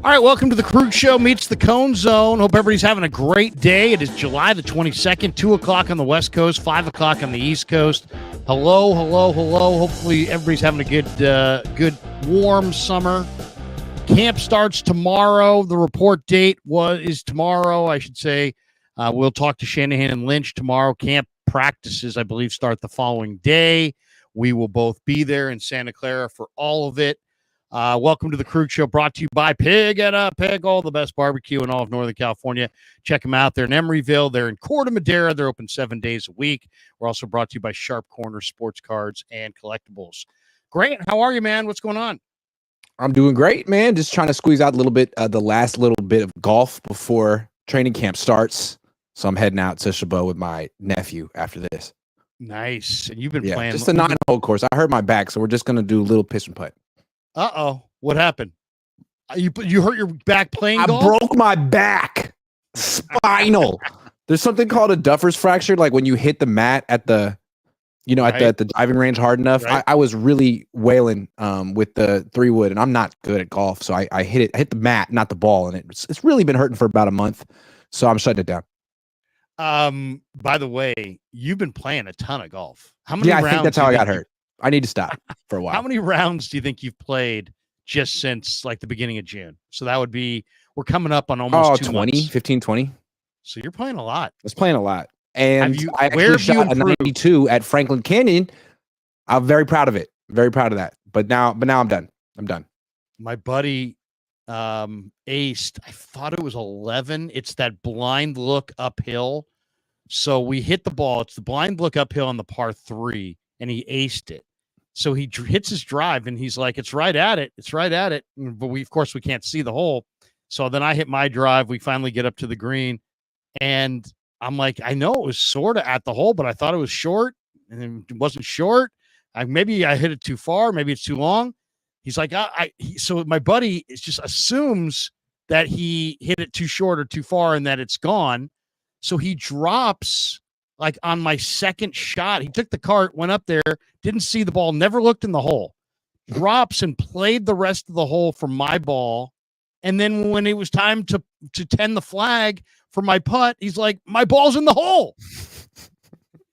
All right, welcome to the Krueger Show meets the Cohn Zone. Hope everybody's having a great day. It is July the 22nd, 2 o'clock on the West Coast, 5 o'clock on the East Coast. Hello. Hopefully everybody's having a good warm summer. Camp starts tomorrow. The report date is tomorrow, I should say. We'll talk to Shanahan and Lynch tomorrow. Camp practices, I believe, start the following day. We will both be there in Santa Clara for all of it. Welcome to the Krueger Show, brought to you by Pig and a Pig, all the best barbecue in all of Northern California. Check them out. They're in Emeryville. They're in Corte Madera. They're open 7 days a week. We're also brought to you by Sharp Corner Sports Cards and Collectibles. Grant, how are you, man? What's going on? I'm doing great, man. Just trying to squeeze out a little bit, the last little bit of golf before training camp starts. So I'm heading out to Chabot with my nephew after this. Nice. And you've been playing. Just a 9-hole course. I hurt my back, so we're just going to do a little pitch and putt. Uh-oh. What happened? You hurt your back playing golf? I broke my back. Spinal. There's something called a Duffer's fracture, like when you hit the mat at the, at the driving range hard enough. Right. I was really wailing with the 3-wood, and I'm not good at golf, so I hit the mat, not the ball, and it's really been hurting for about a month, so I'm shutting it down. By the way, you've been playing a ton of golf. How many rounds? I think that's how I got hurt. I need to stop for a while. How many rounds do you think you've played just since like the beginning of June? So that would be, we're coming up on almost 2 months. 15, 20. So you're playing a lot. I was playing a lot. And I actually shot a 92 at Franklin Canyon. I'm very proud of it. Very proud of that. But now I'm done. My buddy aced, I thought it was 11. It's that blind look uphill. So we hit the ball. It's the blind look uphill on the par 3, and he aced it. So he hits his drive, and he's like, it's right at it. But we can't see the hole. So then I hit my drive. We finally get up to the green, and I'm like, I know it was sort of at the hole, but I thought it was short, and it wasn't short. Maybe I hit it too far. Maybe it's too long. He's like, so my buddy just assumes that he hit it too short or too far and that it's gone. So he drops like on my second shot. He took the cart, went up there, didn't see the ball, never looked in the hole, drops and played the rest of the hole for my ball. And then when it was time to tend the flag for my putt, he's like, my ball's in the hole.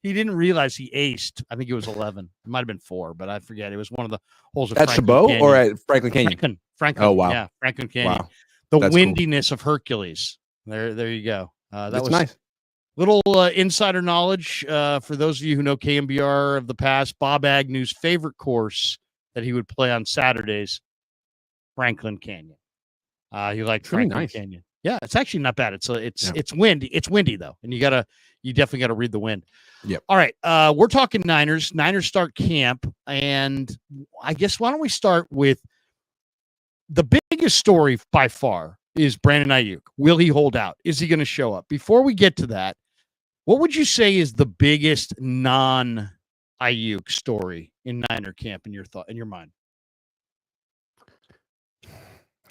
He didn't realize he aced. I think it was 11. It might have been 4, but I forget. It was one of the holes at Chabot Canyon. Or at Franklin Canyon? Franklin. Oh, wow. Yeah, Franklin Canyon. Wow. The That's windiness of Hercules. There you go. That was nice. Little insider knowledge for those of you who know KMBR of the past. Bob Agnew's favorite course that he would play on Saturdays, Franklin Canyon. He liked Franklin Canyon. Yeah, it's actually not bad. It's windy. It's windy though, and you definitely gotta read the wind. Yep. All right, we're talking Niners. Niners start camp, and I guess why don't we start with the biggest story by far is Brandon Aiyuk. Will he hold out? Is he going to show up? Before we get to that, what would you say is the biggest non-Aiyuk story in Niner camp in your mind?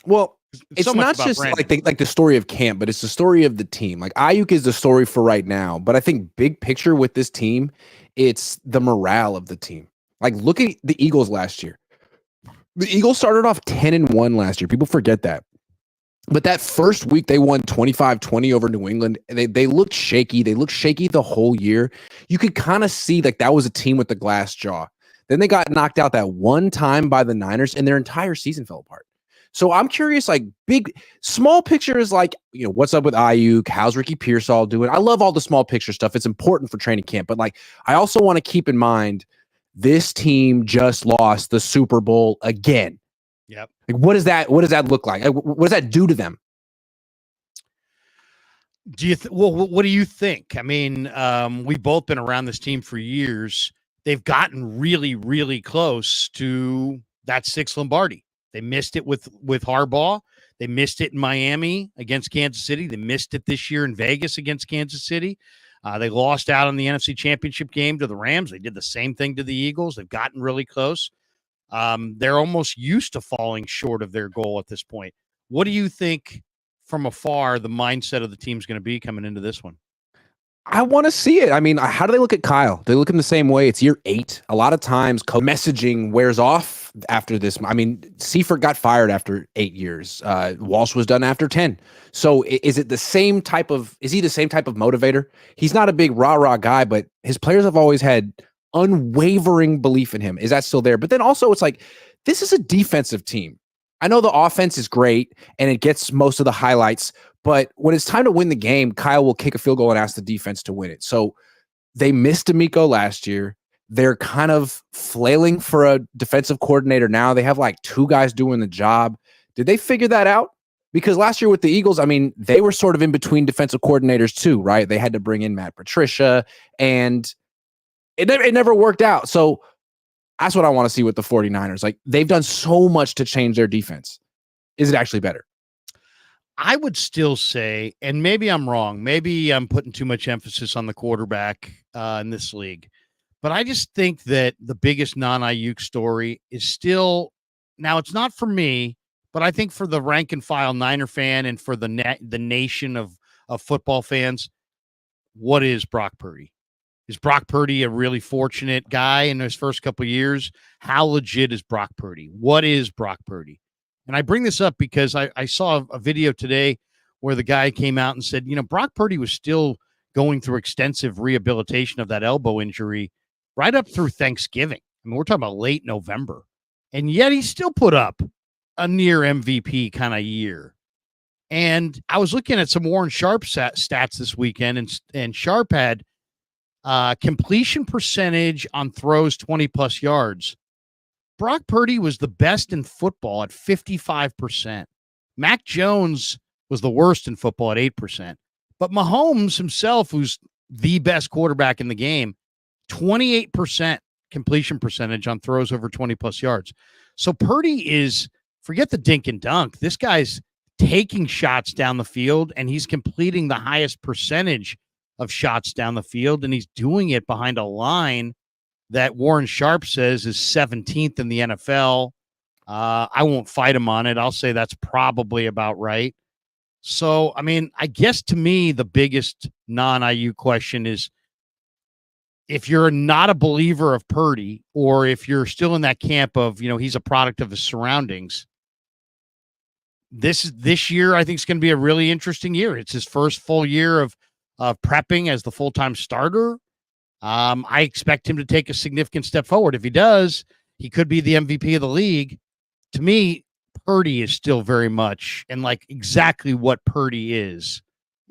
Well, it's not just like the story of camp, but it's the story of the team. Like Aiyuk is the story for right now, but I think big picture with this team, it's the morale of the team. Like look at the Eagles last year. The Eagles started off 10-1 last year. People forget that. But that first week, they won 25-20 over New England. They looked shaky. They looked shaky the whole year. You could kind of see like that was a team with the glass jaw. Then they got knocked out that one time by the Niners, and their entire season fell apart. So I'm curious, like small picture is like, what's up with Aiyuk? How's Ricky Pearsall doing? I love all the small picture stuff. It's important for training camp. But like, I also want to keep in mind, this team just lost the Super Bowl again. Yep. Like, what does that look like? What does that do to them? What do you think? I mean, we've both been around this team for years. They've gotten really, really close to that 6th Lombardi. They missed it with Harbaugh. They missed it in Miami against Kansas City. They missed it this year in Vegas against Kansas City. They lost out on the NFC Championship game to the Rams. They did the same thing to the Eagles. They've gotten really close. They're almost used to falling short of their goal at this point. What do you think from afar the mindset of the team's going to be coming into this one? I want to see it. I mean, how do they look at Kyle? They look in the same way. It's year 8. A lot of times messaging wears off after this. I mean, Seifert got fired after 8 years. Walsh was done after 10. So is he the same type of motivator? He's not a big rah-rah guy, but his players have always had unwavering belief in him. Is that still there? But then also it's like, this is a defensive team. I know the offense is great and it gets most of the highlights, but when it's time to win the game, Kyle will kick a field goal and ask the defense to win it. So they missed D'Amico last year. They're kind of flailing for a defensive coordinator now. They have like 2 guys doing the job. Did they figure that out? Because last year with the Eagles, I mean, they were sort of in between defensive coordinators too, right? They had to bring in Matt Patricia, and it never worked out. So that's what I want to see with the 49ers. Like, they've done so much to change their defense. Is it actually better? I would still say, and maybe I'm wrong, maybe I'm putting too much emphasis on the quarterback in this league, but I just think that the biggest non-Aiyuk story is still, now it's not for me, but I think for the rank and file Niner fan and for the nation of football fans, what is Brock Purdy? Is Brock Purdy a really fortunate guy in his first couple of years? How legit is Brock Purdy? What is Brock Purdy? And I bring this up because I saw a video today where the guy came out and said, Brock Purdy was still going through extensive rehabilitation of that elbow injury right up through Thanksgiving. I mean, we're talking about late November. And yet he still put up a near MVP kind of year. And I was looking at some Warren Sharp stats this weekend, and Sharp had completion percentage on throws 20-plus yards. Brock Purdy was the best in football at 55%. Mac Jones was the worst in football at 8%. But Mahomes himself, who's the best quarterback in the game, 28% completion percentage on throws over 20-plus yards. So Purdy is, forget the dink and dunk. This guy's taking shots down the field, and he's completing the highest percentage of shots down the field, and he's doing it behind a line that Warren Sharp says is 17th in the NFL. I won't fight him on it. I'll say that's probably about right. So, I mean, I guess to me, the biggest non-IU question is, if you're not a believer of Purdy, or if you're still in that camp of, he's a product of his surroundings, this year, I think, is going to be a really interesting year. It's his first full year of prepping as the full-time starter. I expect him to take a significant step forward. If he does, he could be the MVP of the league. To me, Purdy is still very much, and like exactly what Purdy is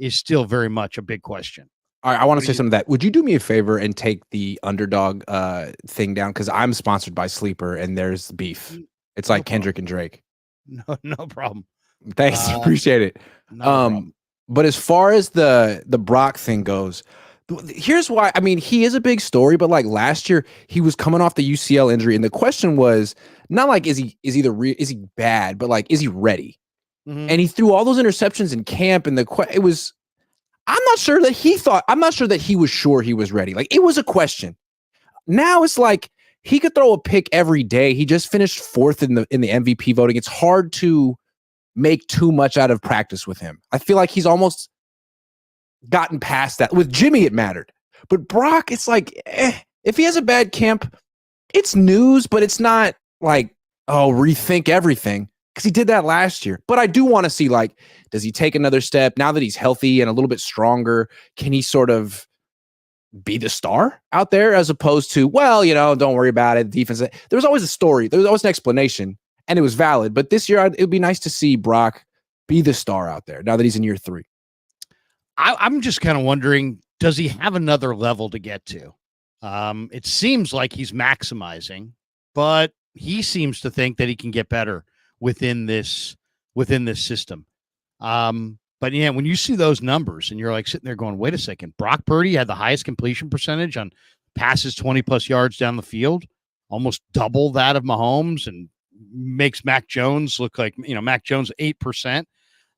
still very much a big question. All right, I want to say something to that. Would you do me a favor and take the underdog thing down? Because I'm sponsored by Sleeper, and there's beef. It's like Kendrick and Drake. No problem. Thanks, appreciate it. But as far as the Brock thing goes, here's why. I mean, he is a big story, but like last year, he was coming off the UCL injury, and the question was not like is he bad, but like, is he ready? Mm-hmm. And he threw all those interceptions in camp, and it was. I'm not sure that he was sure he was ready. Like, it was a question. Now it's like he could throw a pick every day. He just finished 4th in the MVP voting. It's hard to make too much out of practice with him. I feel like he's almost gotten past that. With Jimmy, it mattered. But Brock, it's like, if he has a bad camp, it's news, but it's not like, rethink everything. Because he did that last year. But I do want to see, like, does he take another step now that he's healthy and a little bit stronger? Can he sort of be the star out there, as opposed to, don't worry about it. Defense. There was always a story. There was always an explanation, and it was valid. But this year, it would be nice to see Brock be the star out there now that he's in year 3. I'm just kind of wondering, does he have another level to get to? It seems like he's maximizing, but he seems to think that he can get better within this system. But yeah, when you see those numbers and you're like sitting there going, wait a second, Brock Purdy had the highest completion percentage on passes 20-plus yards down the field, almost double that of Mahomes, and makes Mac Jones look like, Mac Jones 8%,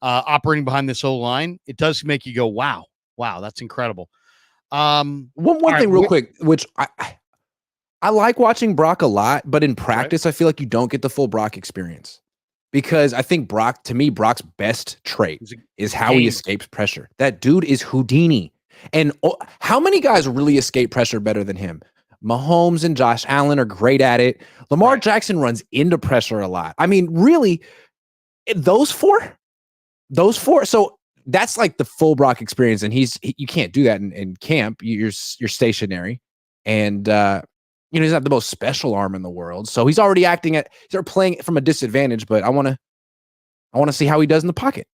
operating behind this whole line. It does make you go, wow, that's incredible. One thing real quick, which I like watching Brock a lot, but in practice, right, I feel like you don't get the full Brock experience. Because I think Brock's best trait is how he escapes pressure. That dude is Houdini. And how many guys really escape pressure better than him? Mahomes and Josh Allen are great at it. Lamar Jackson runs into pressure a lot. I mean, really, those four. So that's like the full Brock experience, and you can't do that in camp. You're stationary, and he's not the most special arm in the world. So he's already playing from a disadvantage. But I want to see how he does in the pocket.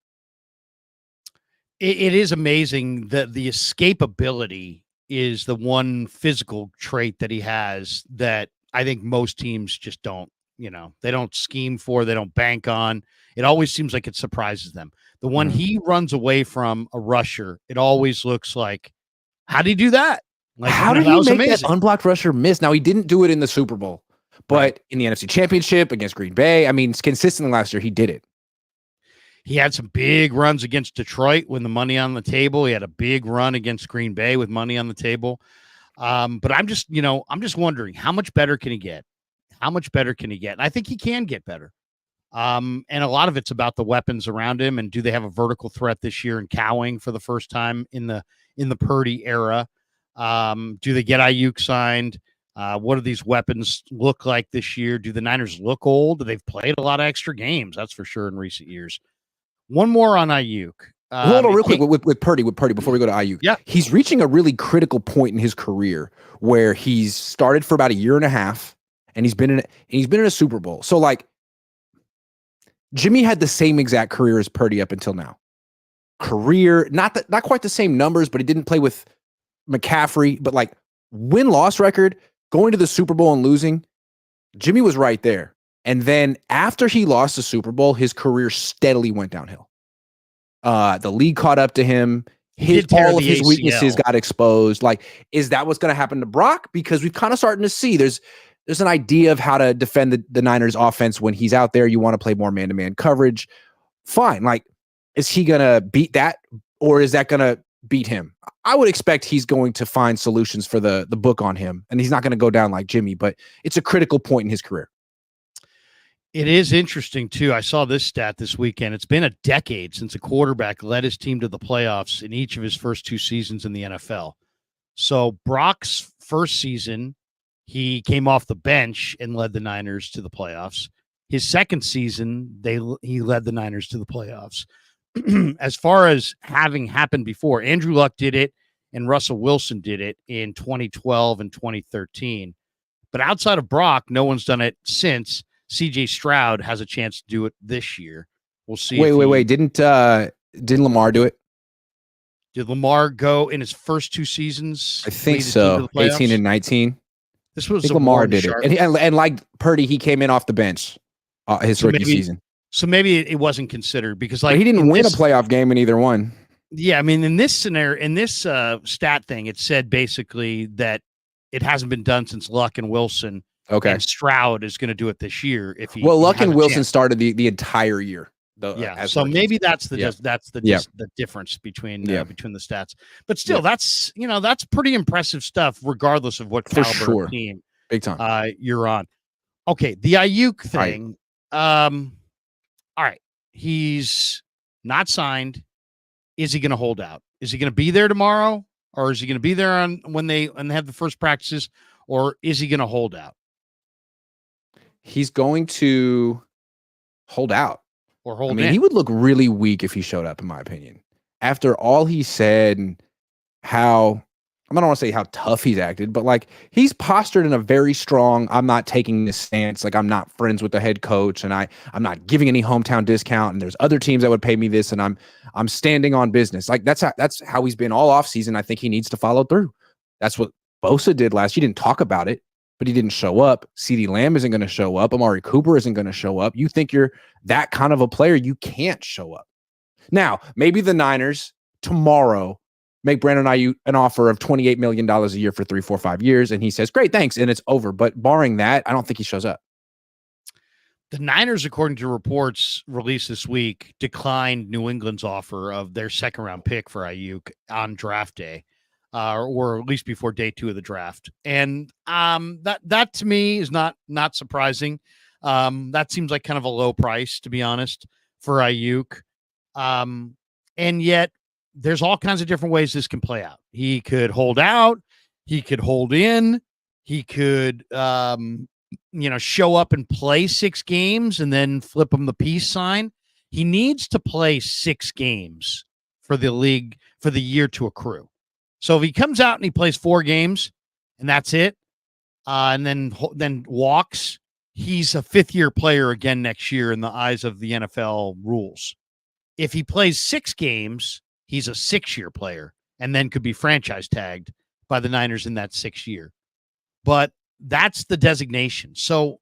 It is amazing that the escapability is the one physical trait that he has that I think most teams just don't, they don't scheme for, they don't bank on. It always seems like it surprises them. The one he runs away from a rusher, it always looks like, how did he do that? Like, how did he make that unblocked rusher miss? Now, he didn't do it in the Super Bowl, but in the NFC Championship against Green Bay, I mean, consistently last year, he did it. He had some big runs against Detroit when the money on the table. He had a big run against Green Bay with money on the table. But I'm just wondering, how much better can he get? How much better can he get? And I think he can get better. And a lot of it's about the weapons around him. And do they have a vertical threat this year in Cowing for the first time in the Purdy era? Do they get Aiyuk signed? What do these weapons look like this year? Do the Niners look old? They've played a lot of extra games, that's for sure, in recent years. One more on Aiyuk. Hold on real quick with Purdy before we go to Aiyuk. Yeah. He's reaching a really critical point in his career where he's started for about a year and a half and he's been in a Super Bowl. So like Jimmy had the same exact career as Purdy up until now. Not quite the same numbers, but he didn't play with McCaffrey, but like win-loss record, going to the Super Bowl and losing, Jimmy was right there. And then after he lost the Super Bowl, his career steadily went downhill. The league caught up to him. All of his weaknesses got exposed. Like, is that what's going to happen to Brock? Because we've kind of starting to see there's an idea of how to defend the Niners offense when he's out there. You want to play more man-to-man coverage. Fine. Like, is he going to beat that, or is that going to beat him? I would expect he's going to find solutions for the book on him, and he's not going to go down like Jimmy, but it's a critical point in his career. It is interesting, too. I saw this stat this weekend. It's been a decade since a quarterback led his team to the playoffs in each of his first two seasons in the NFL. So Brock's first season, he came off the bench and led the Niners to the playoffs. His second season, he led the Niners to the playoffs. As far as having happened before, Andrew Luck did it and Russell Wilson did it in 2012 and 2013. But outside of Brock, no one's done it since. CJ Stroud has a chance to do it this year. We'll see. Wait. Didn't Lamar do it? Did Lamar go in his first two seasons? I think so. 18 and 19. This was Lamar did it. And like Purdy, he came in off the bench his rookie season. So maybe it wasn't considered because but he didn't win a playoff game in either one. Yeah, I mean, in this scenario, in this stat thing, it said basically that it hasn't been done since Luck and Wilson. Okay. And Stroud is going to do it this year. Luck and Wilson started the entire year. So maybe that's the difference between the stats. But still, that's pretty impressive stuff, regardless of what caliber of team big time you're on. Okay, the Aiyuk thing. All right, he's not signed. Is he going to hold out? Is he going to be there tomorrow, or is he going to be there when they have the first practices, or is he going to hold out? He's going to hold out. Or hold in. He would look really weak if he showed up, in my opinion. After all he said and how, I don't want to say how tough he's acted, but like he's postured in a very strong, I'm not taking this stance, like I'm not friends with the head coach and I'm not giving any hometown discount and there's other teams that would pay me this and I'm standing on business. Like that's how he's been all offseason. I think he needs to follow through. That's what Bosa did last year. He didn't talk about it, but he didn't show up. CeeDee Lamb isn't going to show up. Amari Cooper isn't going to show up. You think you're that kind of a player, you can't show up. Now, maybe the Niners tomorrow make Brandon Aiyuk an offer of $28 million a year for 3, 4, 5 years, and he says, great, thanks, and it's over. But barring that, I don't think he shows up. The Niners, according to reports released this week, declined New England's offer of their second-round pick for Aiyuk on draft day. Or at least before day 2 of the draft. And that to me is not surprising. That seems like kind of a low price, to be honest, for Aiyuk. And yet there's all kinds of different ways this can play out. He could hold out. He could hold in. He could, show up and play 6 games and then flip him the peace sign. He needs to play 6 games for the league, for the year to accrue. So if he comes out and he plays 4 games and that's it, and then walks, he's a 5th-year player again next year in the eyes of the NFL rules. If he plays 6 games, he's a 6-year player and then could be franchise tagged by the Niners in that 6th year. But that's the designation. So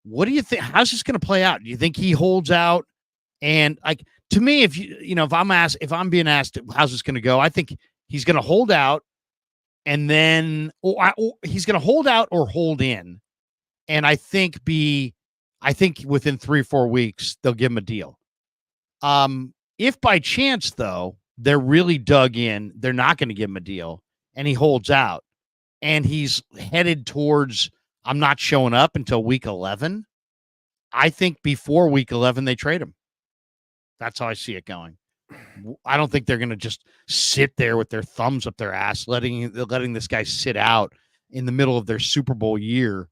what do you think? How's this going to play out? Do you think he holds out? And to me, if I'm being asked how's this going to go, I think he's going to hold out, and then or he's going to hold out or hold in. And I think within 3 or 4 weeks, they'll give him a deal. If by chance, though, they're really dug in, they're not going to give him a deal, and he holds out, and he's headed towards, I'm not showing up until week 11, I think before week 11, they trade him. That's how I see it going. I don't think they're going to just sit there with their thumbs up their ass, letting this guy sit out in the middle of their Super Bowl year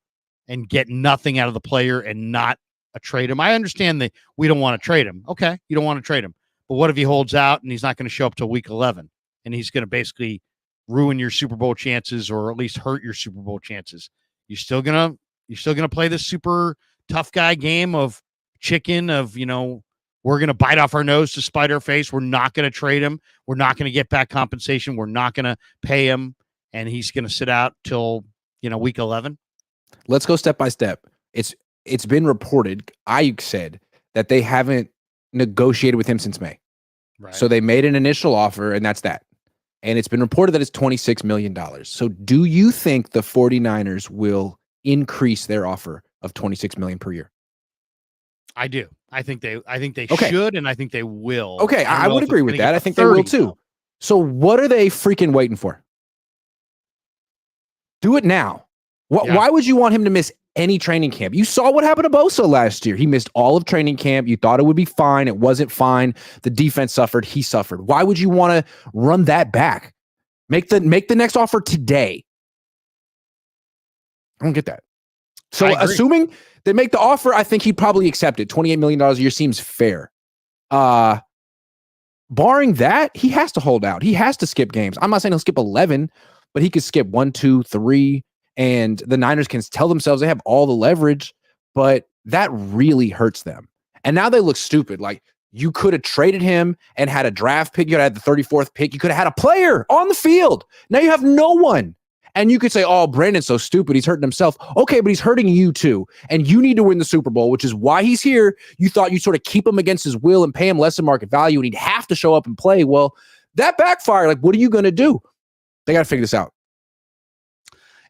and get nothing out of the player and not trade him. I understand that we don't want to trade him. Okay, you don't want to trade him. But what if he holds out and he's not going to show up till week 11 and he's going to basically ruin your Super Bowl chances, or at least hurt your Super Bowl chances? You're still going to play this super tough guy game of chicken of, we're going to bite off our nose to spite our face. We're not going to trade him. We're not going to get back compensation. We're not going to pay him. And he's going to sit out till, week 11. Let's go step by step. It's been reported, Aiyuk said, that they haven't negotiated with him since May. Right. So they made an initial offer, and that's that. And it's been reported that it's $26 million. So do you think the 49ers will increase their offer of $26 million per year? I do. I think they Okay. should, and I think they will. Okay, I would agree with that. I think they will too. Though. So what are they freaking waiting for? Do it now. Why would you want him to miss any training camp? You saw what happened to Bosa last year. He missed all of training camp. You thought it would be fine. It wasn't fine. The defense suffered. He suffered. Why would you want to run that back? Make the next offer today. I don't get that. So assuming they make the offer, I think he'd probably accept it. $28 million a year seems fair. Barring that, he has to hold out. He has to skip games. I'm not saying he'll skip 11, but he could skip 1, 2, 3. And the Niners can tell themselves they have all the leverage, but that really hurts them. And now they look stupid. Like, you could have traded him and had a draft pick. You could have had the 34th pick. You could have had a player on the field. Now you have no one. And you could say, oh, Brandon's so stupid. He's hurting himself. Okay, but he's hurting you too. And you need to win the Super Bowl, which is why he's here. You thought you'd sort of keep him against his will and pay him less than market value, and he'd have to show up and play. Well, that backfired. Like, what are you going to do? They got to figure this out.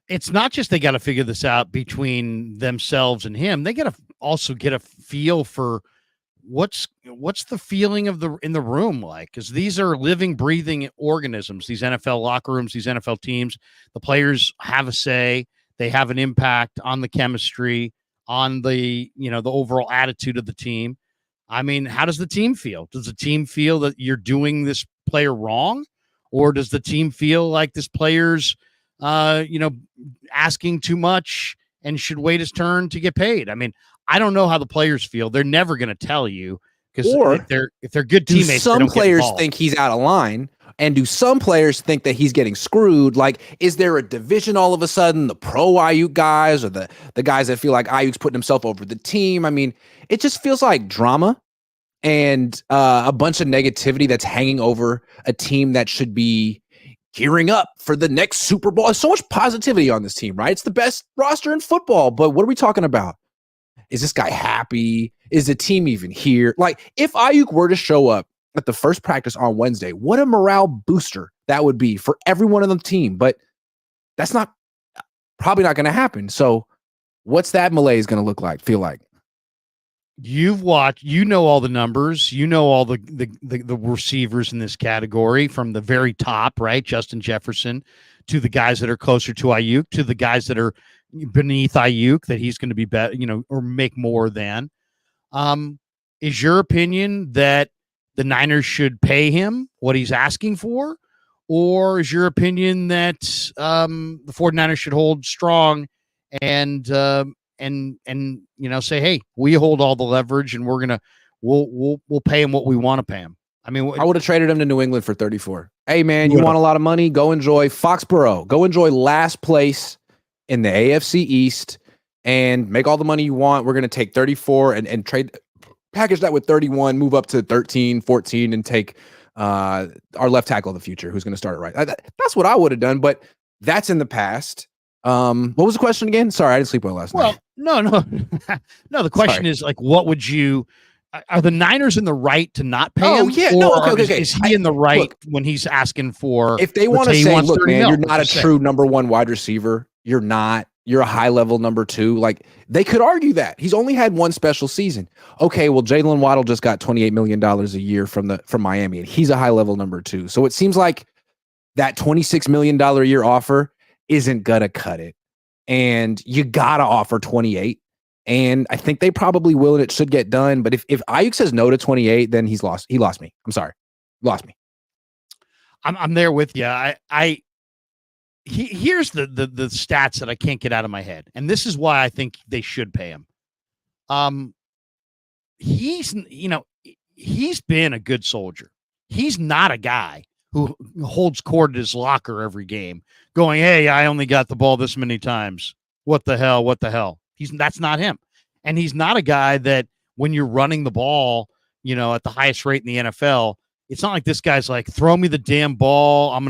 It's not just they got to figure this out between themselves and him. They got to also get a feel for what's the feeling of in the room like, because these are living, breathing organisms. These NFL locker rooms, these NFL teams, the players have a say. They have an impact on the chemistry, on the the overall attitude of the team. I mean, how does the team feel? Does the team feel that you're doing this player wrong, or does the team feel like this player's asking too much and should wait his turn to get paid? I mean, I don't know how the players feel. They're never going to tell you, because if they're good teammates, some players think he's out of line, and do some players think that he's getting screwed? Like, is there a division all of a sudden? The pro Aiyuk guys, or the guys that feel like Aiyuk's putting himself over the team? I mean, it just feels like drama and a bunch of negativity that's hanging over a team that should be gearing up for the next Super Bowl. There's so much positivity on this team, right? It's the best roster in football, but what are we talking about? Is this guy happy? Is the team even here? Like, if Aiyuk were to show up at the first practice on Wednesday, what a morale booster that would be for everyone on the team. But that's probably not going to happen. So what's that malaise going to feel like? You've watched, all the numbers, all the receivers in this category from the very top, right? Justin Jefferson, to the guys that are closer to Aiyuk, to the guys that are beneath Aiyuk, that he's going to be better, or make more than. Is your opinion that the Niners should pay him what he's asking for, Or is your opinion that the 49ers should hold strong and say, hey, we hold all the leverage and we'll pay him what we want to pay him? I mean, I would have traded him to New England for 34. Hey, man, you want a lot of money? Go enjoy Foxborough. Go enjoy last place in the AFC East and make all the money you want. We're going to take 34 and package that with 31, move up to 13, 14, and take our left tackle of the future, who's going to start it right. That's what I would have done, but that's in the past. What was the question again? Sorry, I didn't sleep well last night. No. The question is like, what would you? Are the Niners in the right to not pay him? Yeah, no, okay. Is he in the right when he's asking for? If they want to say, look, man, you're not a true number one wide receiver. You're not. You're a high level number two. Like, they could argue that he's only had one special season. Okay, well, Jalen Waddle just got $28 million a year from Miami, and he's a high level number two. So it seems like that $26 million a year offer isn't gonna cut it, and you gotta offer 28. And I think they probably will, and it should get done. But if Aiyuk says no to 28, then he's lost. He lost me. I'm sorry, lost me. I'm there with you. Here's the stats that I can't get out of my head, and this is why I think they should pay him. He's been a good soldier. He's not a guy who holds court at his locker every game, going, "Hey, I only got the ball this many times. What the hell? What the hell?" That's not him, and he's not a guy that when you're running the ball, at the highest rate in the NFL. It's not like this guy's like, throw me the damn ball. I'm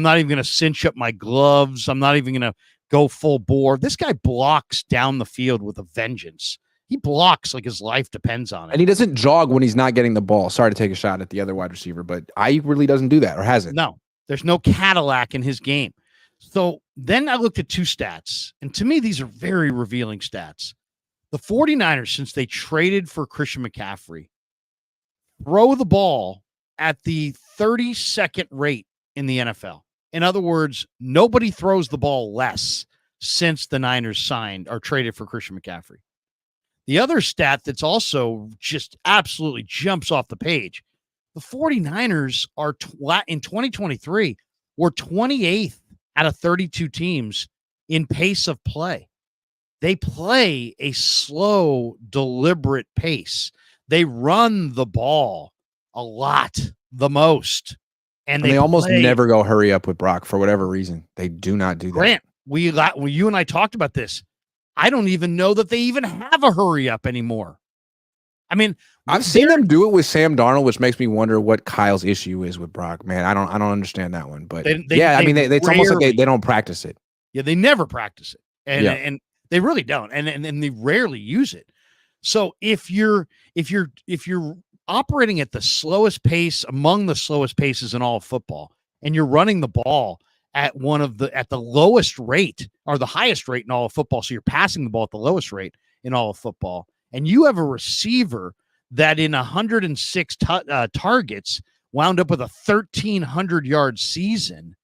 not even gonna cinch up my gloves. I'm not even gonna go full bore. This guy blocks down the field with a vengeance. He blocks like his life depends on it. And he doesn't jog when he's not getting the ball. Sorry to take a shot at the other wide receiver, but Aiyuk really doesn't do that, or hasn't. No, there's no Cadillac in his game. So then I looked at two stats, and to me, these are very revealing stats. The 49ers, since they traded for Christian McCaffrey, throw the ball at the 32nd rate in the NFL. In other words, nobody throws the ball less since the Niners signed or traded for Christian McCaffrey. The other stat that's also just absolutely jumps off the page, the 49ers are in 2023 were 28th out of 32 teams in pace of play. They play a slow, deliberate pace. They run the ball a lot, the most. And they almost never go hurry up with Brock for whatever reason. They do not do that. Grant, you and I talked about this. I don't even know that they even have a hurry up anymore. I mean, I've seen them do it with Sam Darnold, which makes me wonder what Kyle's issue is with Brock. Man, I don't understand that one. But it's almost like they don't practice it. Yeah, they never practice it, and they really don't, and they rarely use it. So if you're operating at the slowest pace among the slowest paces in all of football, and you're running the ball at the lowest rate or the highest rate in all of football, so you're passing the ball at the lowest rate in all of football, and you have a receiver that in 106 targets wound up with a 1,300-yard season,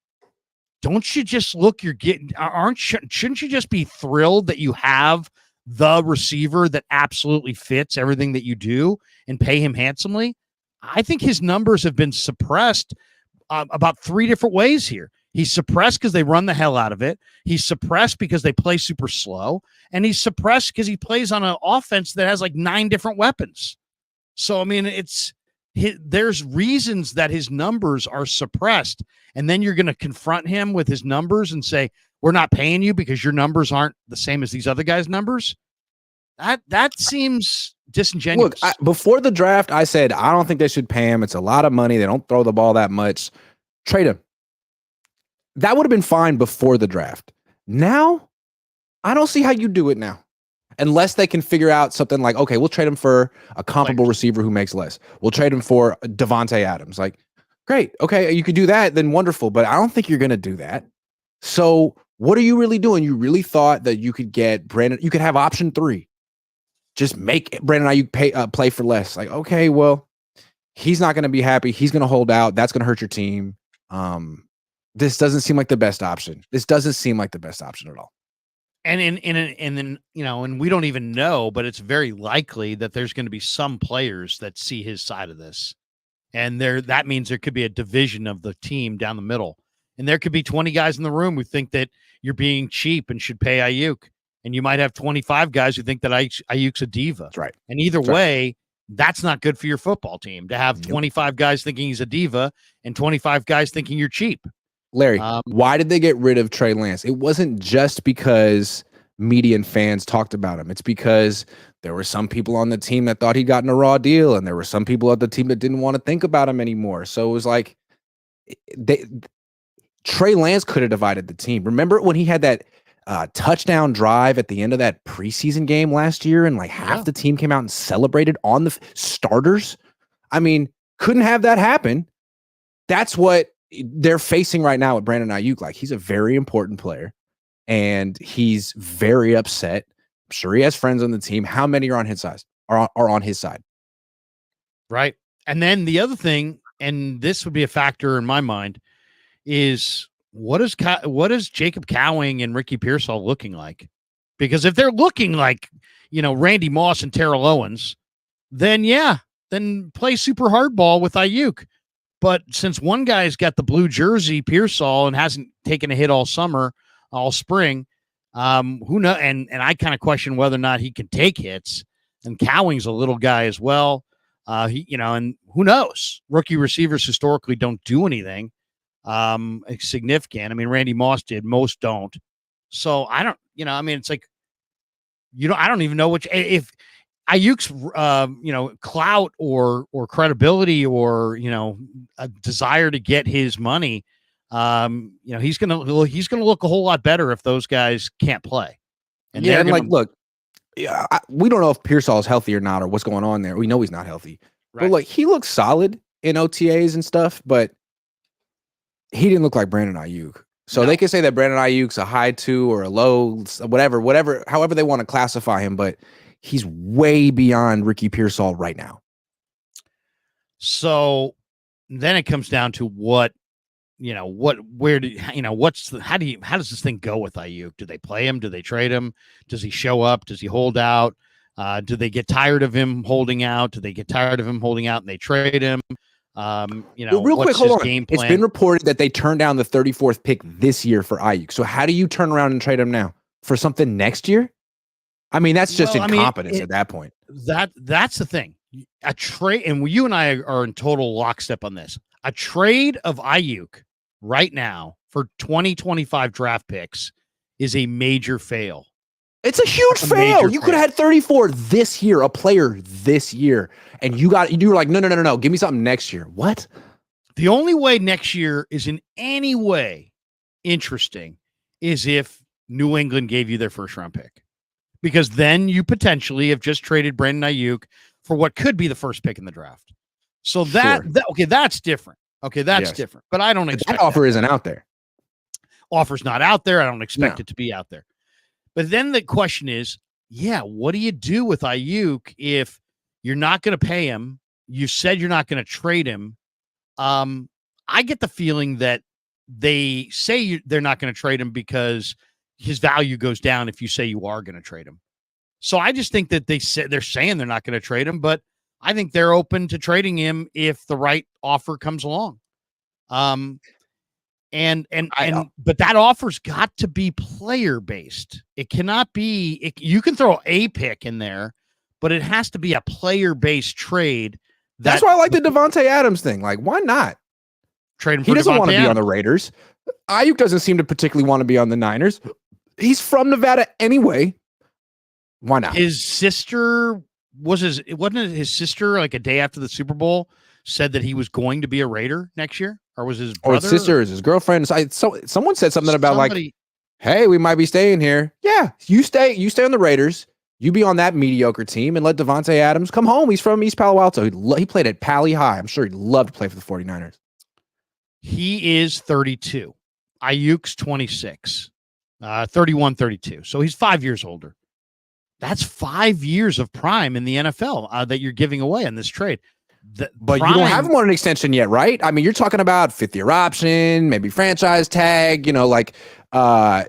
don't you just shouldn't you just be thrilled that you have the receiver that absolutely fits everything that you do and pay him handsomely? I think his numbers have been suppressed about three different ways here. He's suppressed because they run the hell out of it. He's suppressed because they play super slow. And he's suppressed because he plays on an offense that has like 9 different weapons. So, I mean, there's reasons that his numbers are suppressed. And then you're going to confront him with his numbers and say, we're not paying you because your numbers aren't the same as these other guys' numbers. That seems disingenuous. Look, before the draft, I said, I don't think they should pay him. It's a lot of money. They don't throw the ball that much. Trade him. That would have been fine before the draft. Now, I don't see how you do it now. Unless they can figure out something like, okay, we'll trade him for a comparable receiver who makes less. We'll trade him for Devontae Adams. Like, great. Okay, you could do that, then wonderful. But I don't think you're going to do that. So what are you really doing? You really thought that you could get Brandon, you could have option 3. Just make Brandon Aiyuk play for less. Like, okay, well, he's not going to be happy. He's going to hold out. That's going to hurt your team. This doesn't seem like the best option. This doesn't seem like the best option at all. And then, and we don't even know, but it's very likely that there's going to be some players that see his side of this. And that means there could be a division of the team down the middle. And there could be 20 guys in the room who think that you're being cheap and should pay Aiyuk. And you might have 25 guys who think that Aiyuk's a diva. That's right. And either way, that's not good for your football team to have 25 guys thinking he's a diva and 25 guys thinking you're cheap. Larry, why did they get rid of Trey Lance? It wasn't just because media and fans talked about him. It's because there were some people on the team that thought he'd gotten a raw deal, and there were some people at the team that didn't want to think about him anymore. So it was like Trey Lance could have divided the team. Remember when he had that touchdown drive at the end of that preseason game last year, and like half the team came out and celebrated on the starters? I mean, couldn't have that happen. That's what they're facing right now with Brandon Aiyuk. Like, he's a very important player, and he's very upset. I'm sure he has friends on the team. How many are on his side? Are on his side? Right. And then the other thing, and this would be a factor in my mind, is what is Jacob Cowing and Ricky Pearsall looking like? Because if they're looking like, Randy Moss and Terrell Owens, then play super hardball with Aiyuk. But since one guy's got the blue jersey, Pearsall, and hasn't taken a hit all summer, all spring, who knows? And I kind of question whether or not he can take hits. And Cowing's a little guy as well. And who knows? Rookie receivers historically don't do anything significant. I mean, Randy Moss did, most don't. So I don't, it's like, I don't even know if Aiyuk's, clout or credibility or, a desire to get his money, he's going to look a whole lot better if those guys can't play. And look, we don't know if Pearsall is healthy or not, or what's going on there. We know he's not healthy, right. But he looks solid in OTAs and stuff, but he didn't look like Brandon Aiyuk. So they could say that Brandon Aiyuk's a high 2 or a low, whatever, however they want to classify him, but he's way beyond Ricky Pearsall right now. So then it comes down to how does this thing go with Aiyuk? Do they play him? Do they trade him? Does he show up? Does he hold out? Do they get tired of him holding out? Do they get tired of him holding out and they trade him? Real quick, hold on. It's been reported that they turned down the 34th pick this year for Aiyuk. So how do you turn around and trade him now for something next year? I mean, that's just incompetence at that point. That's the thing. A trade, and you and I are in total lockstep on this. A trade of Aiyuk right now for 2025 draft picks is a major fail. It's a huge fail. You could have had 34 this year, a player this year, and you were like, no, give me something next year. What? The only way next year is in any way interesting is if New England gave you their first round pick, because then you potentially have just traded Brandon Aiyuk for what could be the first pick in the draft. So that's different. Okay, that's different. But I don't expect that offer isn't out there. Offer's not out there. I don't expect it to be out there. But then the question is, what do you do with Aiyuk if you're not going to pay him? You said you're not going to trade him. I get the feeling that they say they're not going to trade him because his value goes down if you say you are going to trade him. So I just think that they're saying they're not going to trade him, but I think they're open to trading him if the right offer comes along. But that offer's got to be player based. It cannot be. You can throw a pick in there, but it has to be a player based trade. That's why I like the Devontae Adams thing. Like, why not trade him? He doesn't want to be on the Raiders. Aiyuk doesn't seem to particularly want to be on the Niners. He's from Nevada anyway. Why not? His sister wasn't it his sister like a day after the Super Bowl said that he was going to be a Raider next year, or was his brother? Or his sister, or his girlfriend? Someone said something about like, "Hey, we might be staying here." Yeah, you stay on the Raiders. You be on that mediocre team and let Devontae Adams come home. He's from East Palo Alto. He played at Pali High. I'm sure he'd love to play for the 49ers. He is 32. Aiyuk's 26. 31, 32. So he's 5 years older. That's 5 years of prime in the NFL that you're giving away in this trade. But you don't have him on an extension yet, right? I mean, you're talking about fifth-year option, maybe franchise tag, year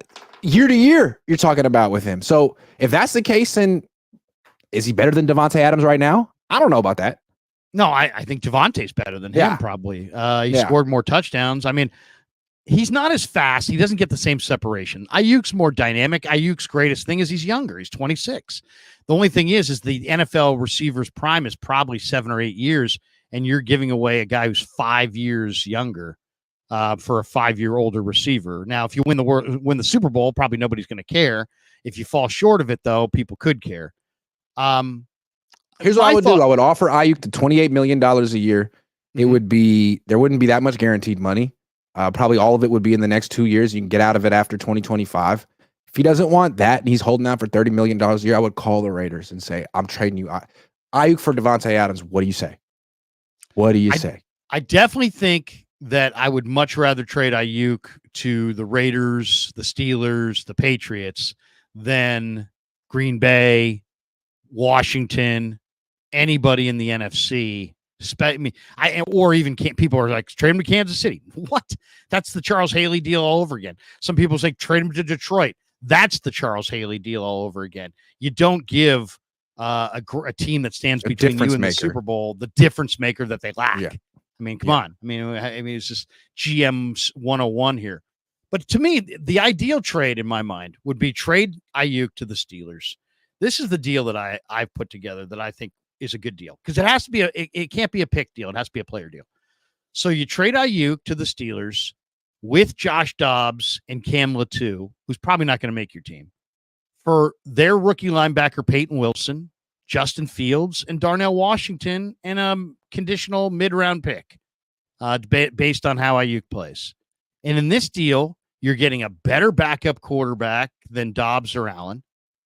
to year you're talking about with him. So if that's the case, then is he better than Devontae Adams right now? I don't know about that. No, I think Devontae's better than him, probably. He scored more touchdowns. I mean, he's not as fast. He doesn't get the same separation. Aiyuk's more dynamic. Aiyuk's greatest thing is he's younger. He's 26. The only thing is the NFL receiver's prime is probably 7 or 8 years, and you're giving away a guy who's 5 years younger for a 5-year older receiver. Now, if you win the Super Bowl, probably nobody's going to care. If you fall short of it, though, people could care. Here's what I would do. I would offer Aiyuk to $28 million a year. It would be, there wouldn't be that much guaranteed money. Probably all of it would be in the next 2 years. You can get out of it after 2025. If he doesn't want that and he's holding out for $30 million a year, I would call the Raiders and say, I'm trading you Aiyuk for Davante Adams. What do you say? What do you say? I definitely think that I would much rather trade Aiyuk to the Raiders, the Steelers, the Patriots than Green Bay, Washington, anybody in the NFC. Or even people are like, trade him to Kansas City. What? That's the Charles Haley deal all over again. Some people say trade him to Detroit. That's the Charles Haley deal all over again. You don't give a team that stands between you and the Super Bowl the difference maker that they lack. Yeah. I mean, come on. I mean, it's just GM 101 here. But to me, the ideal trade in my mind would be trade Aiyuk to the Steelers. This is the deal that I've put together that I think is a good deal, because it has to be it can't be a pick deal. It has to be a player deal. So you trade Aiyuk to the Steelers with Josh Dobbs and Cam Latu, who's probably not going to make your team, for their rookie linebacker Peyton Wilson, Justin Fields, and Darnell Washington, and a conditional mid-round pick based on how Aiyuk plays. And in this deal, you're getting a better backup quarterback than Dobbs or Allen.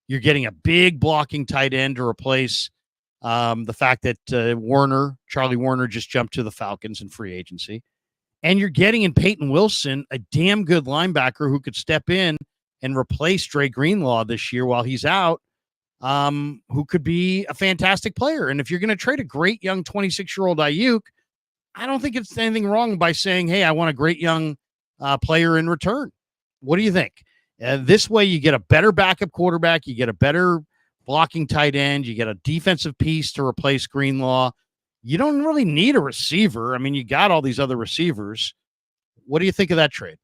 You're getting a big blocking tight end to replace the fact that Charlie Warner just jumped to the Falcons in free agency. And you're getting in Peyton Wilson a damn good linebacker who could step in and replace Dre Greenlaw this year while he's out, who could be a fantastic player. And if you're going to trade a great young 26-year-old Aiyuk, I don't think it's anything wrong by saying, hey, I want a great young player in return. What do you think? This way you get a better backup quarterback, you get a better blocking tight end, you get a defensive piece to replace Greenlaw. You don't really need a receiver. I mean, you got all these other receivers. What do you think of that trade?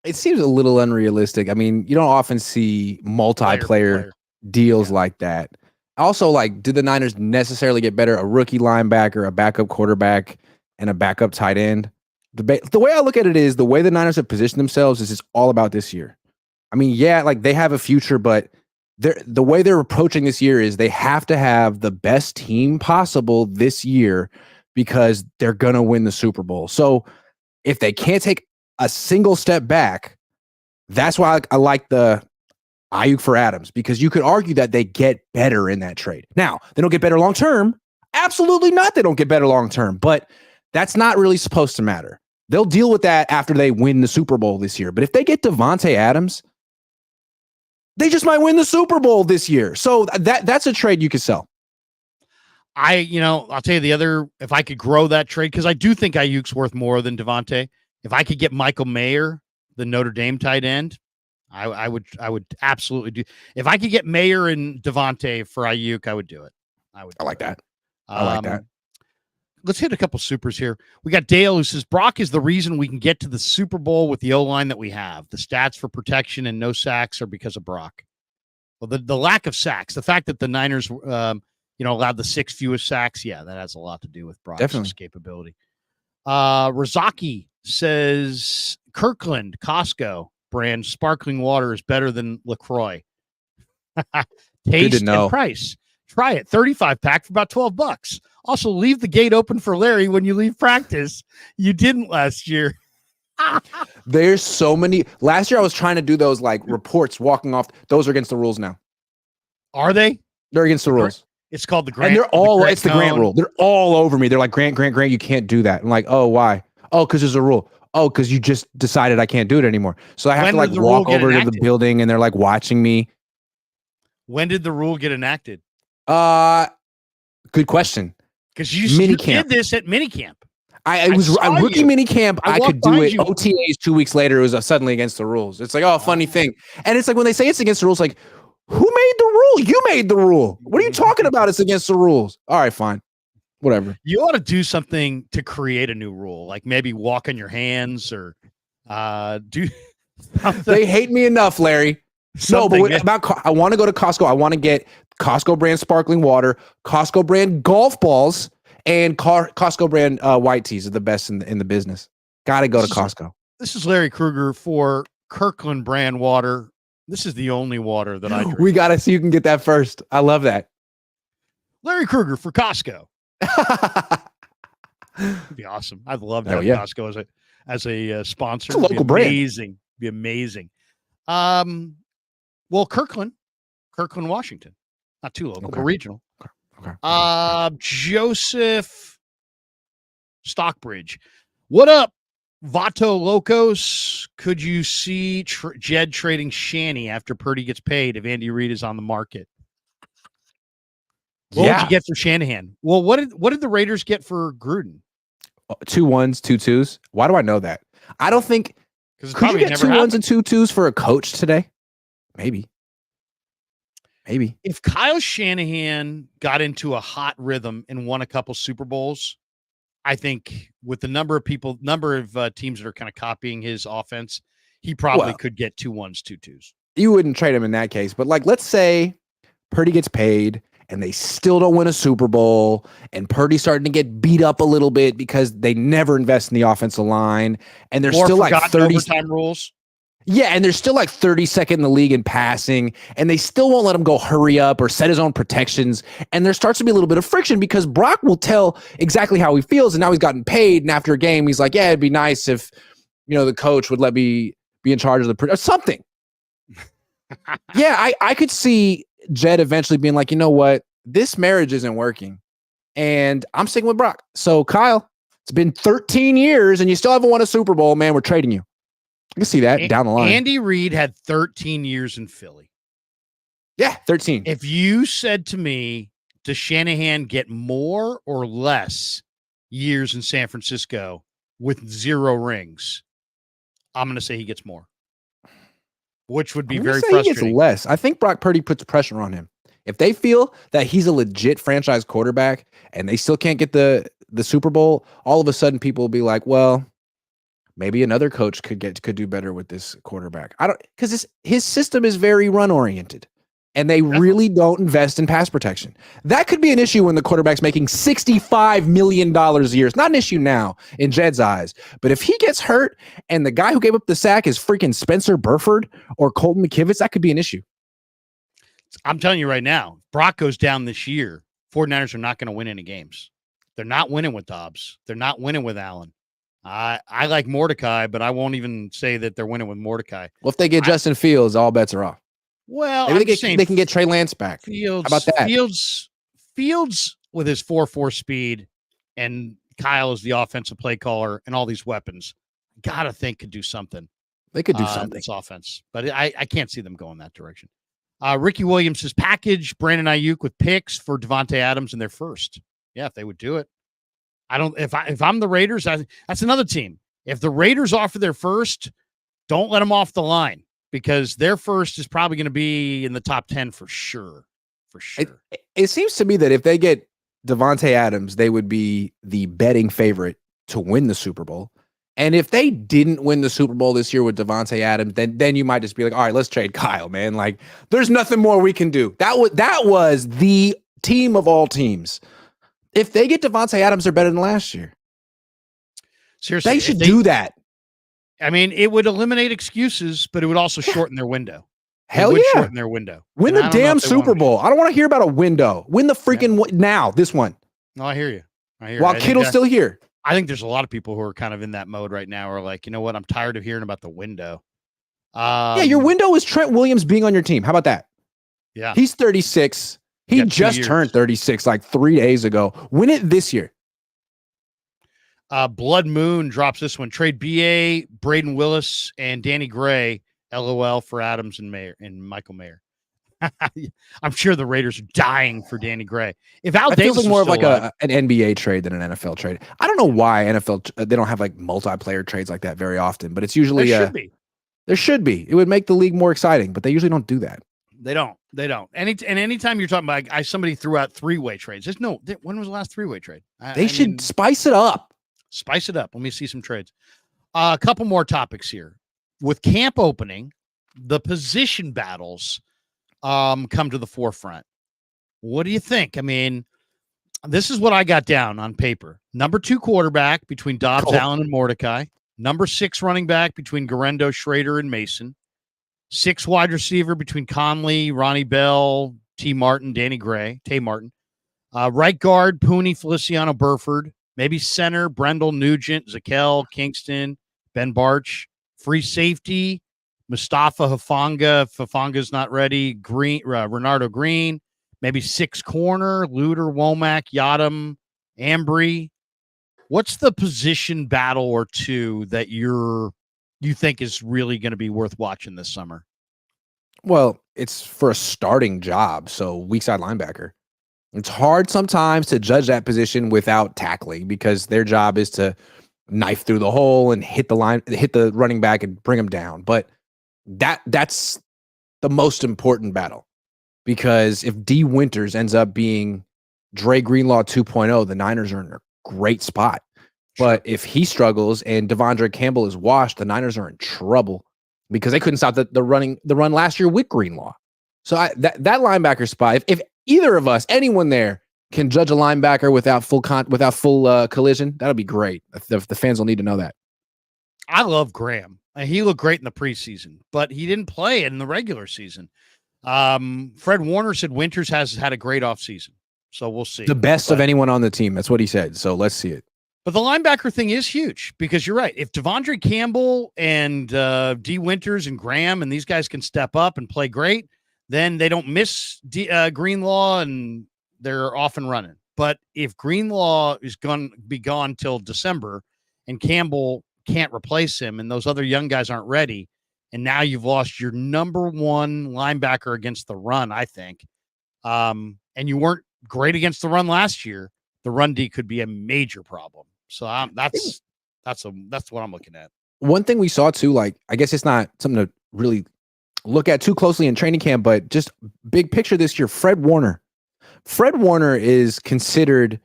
It seems a little unrealistic. I mean, you don't often see multiplayer deals like that. Also, like, did the Niners necessarily get better? A rookie linebacker, a backup quarterback, and a backup tight end? The way I look at it is the way the Niners have positioned themselves is it's all about this year. I mean, yeah, like they have a future, but the way they're approaching this year is they have to have the best team possible this year because they're going to win the Super Bowl. So if they can't take a single step back, that's why I like the Aiyuk for Adams, because you could argue that they get better in that trade. Now, they don't get better long term. Absolutely not. They don't get better long term, but that's not really supposed to matter. They'll deal with that after they win the Super Bowl this year. But if they get Davante Adams, they just might win the Super Bowl this year. So that's a trade you could sell. I'll tell you the other, if I could grow that trade, because I do think Aiyuk's worth more than Davante. If I could get Michael Mayer, the Notre Dame tight end, I would absolutely do. If I could get Mayer and Davante for Aiyuk, I would do it. I like that. Let's hit a couple supers here. We got Dale who says, Brock is the reason we can get to the Super Bowl with the O-line that we have. The stats for protection and no sacks are because of Brock. Well, the lack of sacks, the fact that the Niners, allowed the 6th fewest sacks, yeah, that has a lot to do with Brock's escapability. Razaki says, Kirkland Costco brand sparkling water is better than LaCroix. Taste and price. Try it. 35-pack for about $12. Also, leave the gate open for Larry when you leave practice. You didn't last year. There's so many. Last year, I was trying to do those like reports walking off. Those are against the rules now. Are they? They're against the rules. It's called the Grant. And they're all, it's the Grant rule. They're all over me. They're like, Grant, you can't do that. I'm like, oh, why? Oh, because there's a rule. Oh, because you just decided I can't do it anymore. So I have to like walk over to the building and they're like watching me. When did the rule get enacted? Good question. Because you did this at minicamp. It was a rookie minicamp. I could do it. OTAs 2 weeks later, it was suddenly against the rules. It's like, oh, funny thing. And it's like when they say it's against the rules, like, who made the rule? You made the rule. What are you talking about? It's against the rules. All right, fine. Whatever. You ought to do something to create a new rule, like maybe walk on your hands or Do they hate me enough, Larry. No, but I want to go to Costco. I want to get Costco brand sparkling water, Costco brand golf balls, and Costco brand white teas are the best in the business. Got to go to Costco. This is Larry Krueger for Kirkland brand water. This is the only water that I drink. We got to see you can get that first. I love that. Larry Krueger for Costco. It'd be awesome. I'd love to have Costco as a sponsor. It's a local brand. Be amazing. Well, Kirkland, Washington, not too local, but regional. Okay. Joseph Stockbridge, what up, Vato Locos? Could you see Jed trading Shanny after Purdy gets paid if Andy Reid is on the market? What would you get for Shanahan? Well, what did the Raiders get for Gruden? 2 1s, 2 2s. Why do I know that? I don't think could you get 2 1s and 2 2s for a coach today? Maybe. If Kyle Shanahan got into a hot rhythm and won a couple Super Bowls, I think with the number of teams that are kind of copying his offense, he probably could get 2 1s, 2 2s. You wouldn't trade him in that case, but like, let's say Purdy gets paid and they still don't win a Super Bowl, and Purdy's starting to get beat up a little bit because they never invest in the offensive line, and they're still like 30 overtime rules. Yeah, and they're still like 32nd in the league in passing, and they still won't let him go hurry up or set his own protections. And there starts to be a little bit of friction because Brock will tell exactly how he feels, and now he's gotten paid. And after a game, he's like, "Yeah, it'd be nice if the coach would let me be in charge of or something." Yeah, I could see Jed eventually being like, you know what, this marriage isn't working, and I'm sticking with Brock. So Kyle, it's been 13 years, and you still haven't won a Super Bowl, man. We're trading you. I can see that down the line. Andy Reid had 13 years in Philly. Yeah, 13. If you said to me, does Shanahan get more or less years in San Francisco with 0 rings? I'm going to say he gets more, which would be very frustrating. He gets less. I think Brock Purdy puts pressure on him. If they feel that he's a legit franchise quarterback and they still can't get the Super Bowl, all of a sudden people will be like, well, maybe another coach could do better with this quarterback. Because his system is very run oriented, and they really don't invest in pass protection. That could be an issue when the quarterback's making $65 million a year. It's not an issue now in Jed's eyes, but if he gets hurt and the guy who gave up the sack is freaking Spencer Burford or Colton McKivitz, that could be an issue. I'm telling you right now, Brock goes down this year, 49ers are not going to win any games. They're not winning with Dobbs. They're not winning with Allen. I like Mordecai, but I won't even say that they're winning with Mordecai. Well, if they get Justin Fields, all bets are off. Well, maybe they can get Trey Lance back. Fields, how about that? Fields with his 4.4 speed, and Kyle is the offensive play caller, and all these weapons, gotta think could do something. They could do something. This offense, but I can't see them going that direction. Ricky Williams says package Brandon Aiyuk with picks for Devontae Adams in their first. Yeah, if they would do it. If I'm the Raiders, that's another team. If the Raiders offer their first, don't let them off the line, because their first is probably going to be in the top 10 for sure. For sure. It seems to me that if they get Devontae Adams, they would be the betting favorite to win the Super Bowl. And if they didn't win the Super Bowl this year with Devontae Adams, then you might just be like, all right, let's trade Kyle, man. Like, there's nothing more we can do. That was the team of all teams. If they get Devontae Adams, they're better than last year. Seriously, they should do that. I mean, it would eliminate excuses, but it would also shorten their window. Hell yeah. Shorten their window. Win the damn Super Bowl. I don't want to hear about a window. Win the freaking now, this one. No, I hear you. While Kittle's still here. I think there's a lot of people who are kind of in that mode right now, are like, you know what? I'm tired of hearing about the window. Yeah, your window is Trent Williams being on your team. How about that? Yeah. He's 36. He just turned 36 like 3 days ago. Win it this year. Blood Moon drops this one. Trade BA, Braden Willis, and Danny Gray. LOL for Adams and Michael Mayer. I'm sure the Raiders are dying for Danny Gray. If Al Davis feels like more of like an NBA trade than an NFL trade. I don't know why NFL they don't have like multiplayer trades like that very often, but it's usually there should be. It would make the league more exciting, but they usually don't do that. They don't. Anytime you're talking about, somebody threw out 3-way trades. When was the last 3-way trade? They should spice it up. Spice it up. Let me see some trades. A couple more topics here. With camp opening, the position battles come to the forefront. What do you think? I mean, this is what I got down on paper. Number 2 quarterback between Dobbs, Allen, and Mordecai. Number 6 running back between Garendo, Schrader, and Mason. 6 wide receiver between Conley, Ronnie Bell, Tay Martin. Right guard, Pooney, Feliciano, Burford. Maybe center, Brendel, Nugent, Zakel, Kingston, Ben Barch. Free safety, Mustafa Hufanga. Hufanga's not ready. Renardo Green. Maybe 6 corner, Luter, Womack, Yadam, Ambry. What's the position battle or two that you think is really going to be worth watching this summer? Well, it's for a starting job, so weak side linebacker. It's hard sometimes to judge that position without tackling because their job is to knife through the hole and hit the running back and bring him down. But that's the most important battle. Because if D. Winters ends up being Dre Greenlaw 2.0, the Niners are in a great spot. But if he struggles and Devondre Campbell is washed, the Niners are in trouble because they couldn't stop the run last year with Greenlaw. So that linebacker spot, if either of us, anyone there, can judge a linebacker without full collision, that'll be great. The fans will need to know that. I love Graham. He looked great in the preseason, but he didn't play in the regular season. Fred Warner said Winters has had a great offseason, so we'll see. The best of anyone on the team. That's what he said. So let's see it. But the linebacker thing is huge because you're right. If Devondre Campbell and D. Winters and Graham and these guys can step up and play great, then they don't miss Greenlaw and they're off and running. But if Greenlaw is going to be gone till December and Campbell can't replace him and those other young guys aren't ready, and now you've lost your number 1 linebacker against the run, I think. And you weren't great against the run last year. The run D could be a major problem. So that's what I'm looking at. One thing we saw too, like, I guess it's not something to really look at too closely in training camp, but just big picture this year, Fred Warner. Fred Warner is considered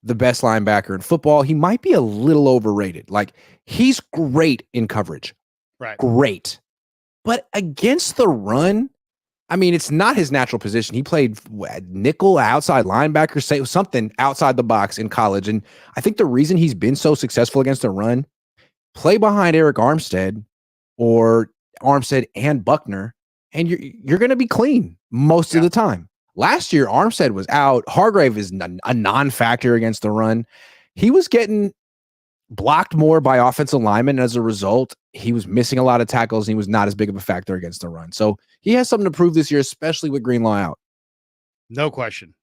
the best linebacker in football. He might be a little overrated. Like, he's great in coverage. Right. Great. But against the run, I mean, it's not his natural position. He played nickel, outside linebacker, say something outside the box in college. And I think the reason he's been so successful against the run, play behind Eric Armstead or Armstead and Buckner, and you're going to be clean most of the time. Last year, Armstead was out. Hargrave is a non-factor against the run. He was getting blocked more by offensive linemen. As a result, he was missing a lot of tackles. And he was not as big of a factor against the run. So he has something to prove this year, especially with Greenlaw out. No question.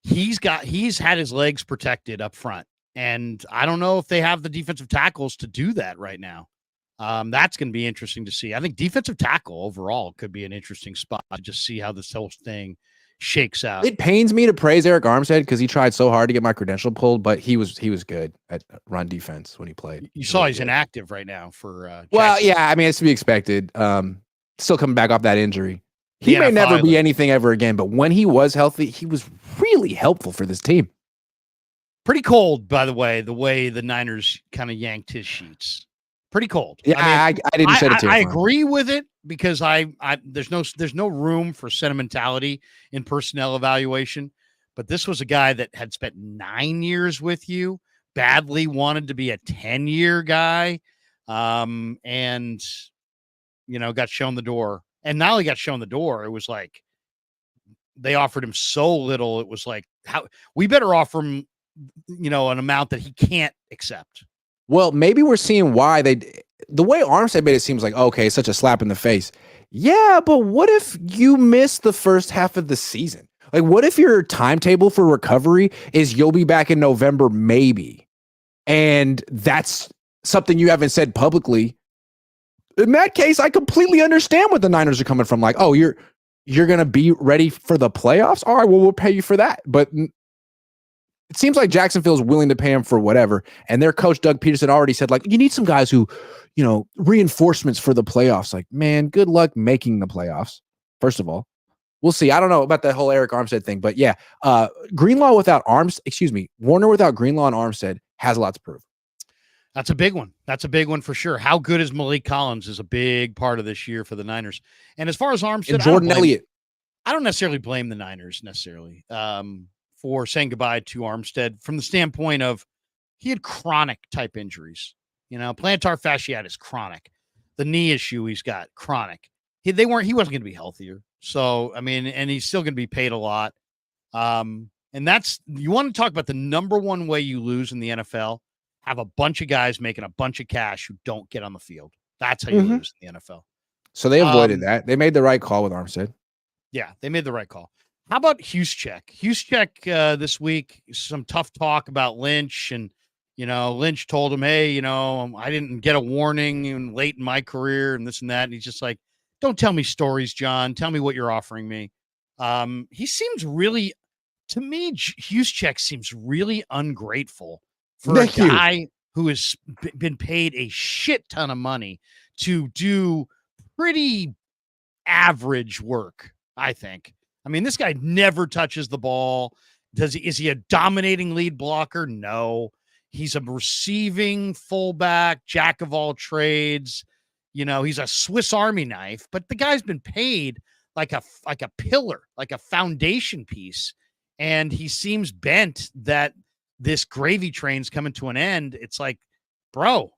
He's had his legs protected up front. And I don't know if they have the defensive tackles to do that right now. That's going to be interesting to see. I think defensive tackle overall could be an interesting spot to just see how this whole thing shakes out. It pains me to praise Eric Armstead because he tried so hard to get my credential pulled, but he was good at run defense when he played. You saw he's inactive right now for well, yeah, I mean, it's to be expected. Still coming back off that injury. He may never be anything ever again, but when he was healthy, he was really helpful for this team. Pretty cold, by the way the Niners kind of yanked his sheets. Pretty cold. Yeah, I didn't shed a tear. I agree with it because there's no room for sentimentality in personnel evaluation. But this was a guy that had spent 9 years with you, badly wanted to be a 10-year guy, and got shown the door. And not only got shown the door, it was like they offered him so little. It was like, how we better offer him, an amount that he can't accept. Well, maybe we're seeing why the way Armstead made it seems like, okay, such a slap in the face. Yeah, but what if you miss the first half of the season? Like, what if your timetable for recovery is you'll be back in November, maybe, and that's something you haven't said publicly? In that case, I completely understand what the Niners are coming from. Like, oh, you're going to be ready for the playoffs? All right, well, we'll pay you for that. But it seems like Jacksonville is willing to pay him for whatever. And their coach, Doug Peterson, already said, like, you need some guys who, reinforcements for the playoffs. Like, man, good luck making the playoffs. First of all, we'll see. I don't know about that whole Eric Armstead thing, but yeah, Warner without Greenlaw and Armstead has a lot to prove. That's a big one. That's a big one for sure. How good is Malik Collins is a big part of this year for the Niners. And as far as Armstead, and Jordan Elliott, I don't necessarily blame the Niners for saying goodbye to Armstead from the standpoint of he had chronic type injuries. Plantar fasciitis, chronic. The knee issue he's got, chronic. He wasn't going to be healthier. So, and he's still going to be paid a lot. And you want to talk about the number one way you lose in the NFL, have a bunch of guys making a bunch of cash who don't get on the field. That's how you lose in the NFL. So they avoided that. They made the right call with Armstead. Yeah, they made the right call. How about Juszczyk? Juszczyk this week, some tough talk about Lynch. And, Lynch told him, hey, I didn't get a warning late in my career and this and that. And he's just like, don't tell me stories, John. Tell me what you're offering me. He seems really, to me, Juszczyk seems really ungrateful for a guy who has been paid a shit ton of money to do pretty average work, I think. This guy never touches the ball. Is he a dominating lead blocker? No. He's a receiving fullback, jack of all trades. He's a Swiss Army knife, but the guy's been paid like a pillar, like a foundation piece. And he seems bent that this gravy train's coming to an end. It's like, bro,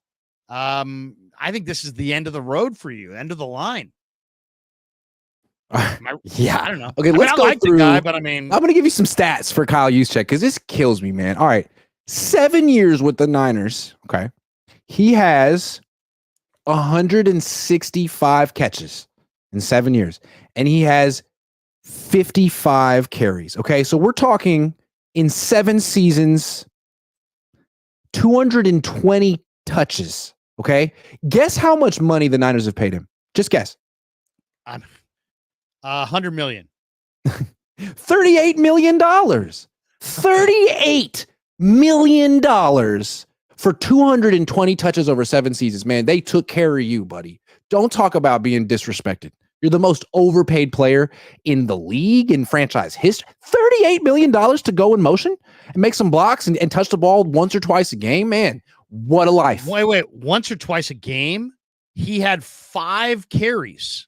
I think this is the end of the road for you, end of the line. Yeah, I don't know. Okay, let's go through. The guy, but I'm going to give you some stats for Kyle Juszczyk because this kills me, man. All right, 7 years with the Niners. Okay, he has 165 catches in 7 years, and he has 55 carries. Okay, so we're talking in 7 seasons, 220 touches. Okay, guess how much money the Niners have paid him? Just guess. $100 million. $38 million. $38 million for 220 touches over 7 seasons. Man, they took care of you, buddy. Don't talk about being disrespected. You're the most overpaid player in the league in franchise history. $38 million to go in motion and make some blocks and touch the ball once or twice a game. Man, what a life. Wait. Once or twice a game? He had 5 carries.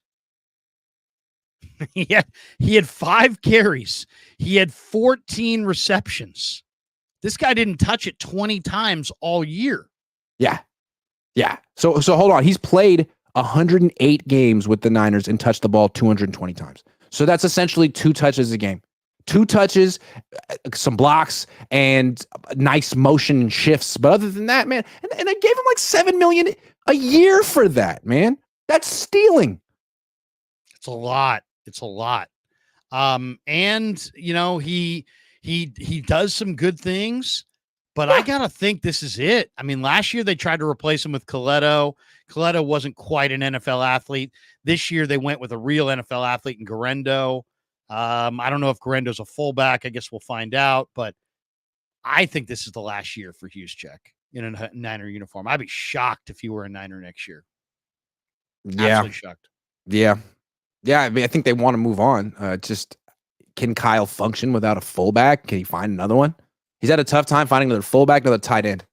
He had 5 carries. He had 14 receptions. This guy didn't touch it 20 times all year. Yeah. So hold on. He's played 108 games with the Niners and touched the ball 220 times. So that's essentially 2 touches a game. 2 touches, some blocks, and nice motion shifts. But other than that, man, and I gave him like $7 million a year for that, man. That's stealing. It's a lot. And he does some good things, but I gotta think this is it. Last year they tried to replace him with Coletto. Coletto wasn't quite an NFL athlete. This year they went with a real NFL athlete in Guerendo. I don't know if Guerendo's a fullback. I guess we'll find out, but I think this is the last year for Juszczyk in a Niner uniform. I'd be shocked if he were a Niner next year. Yeah. Absolutely shocked. Yeah. I think they want to move on. Just can Kyle function without a fullback? Can he find another one? He's had a tough time finding another fullback, another tight end.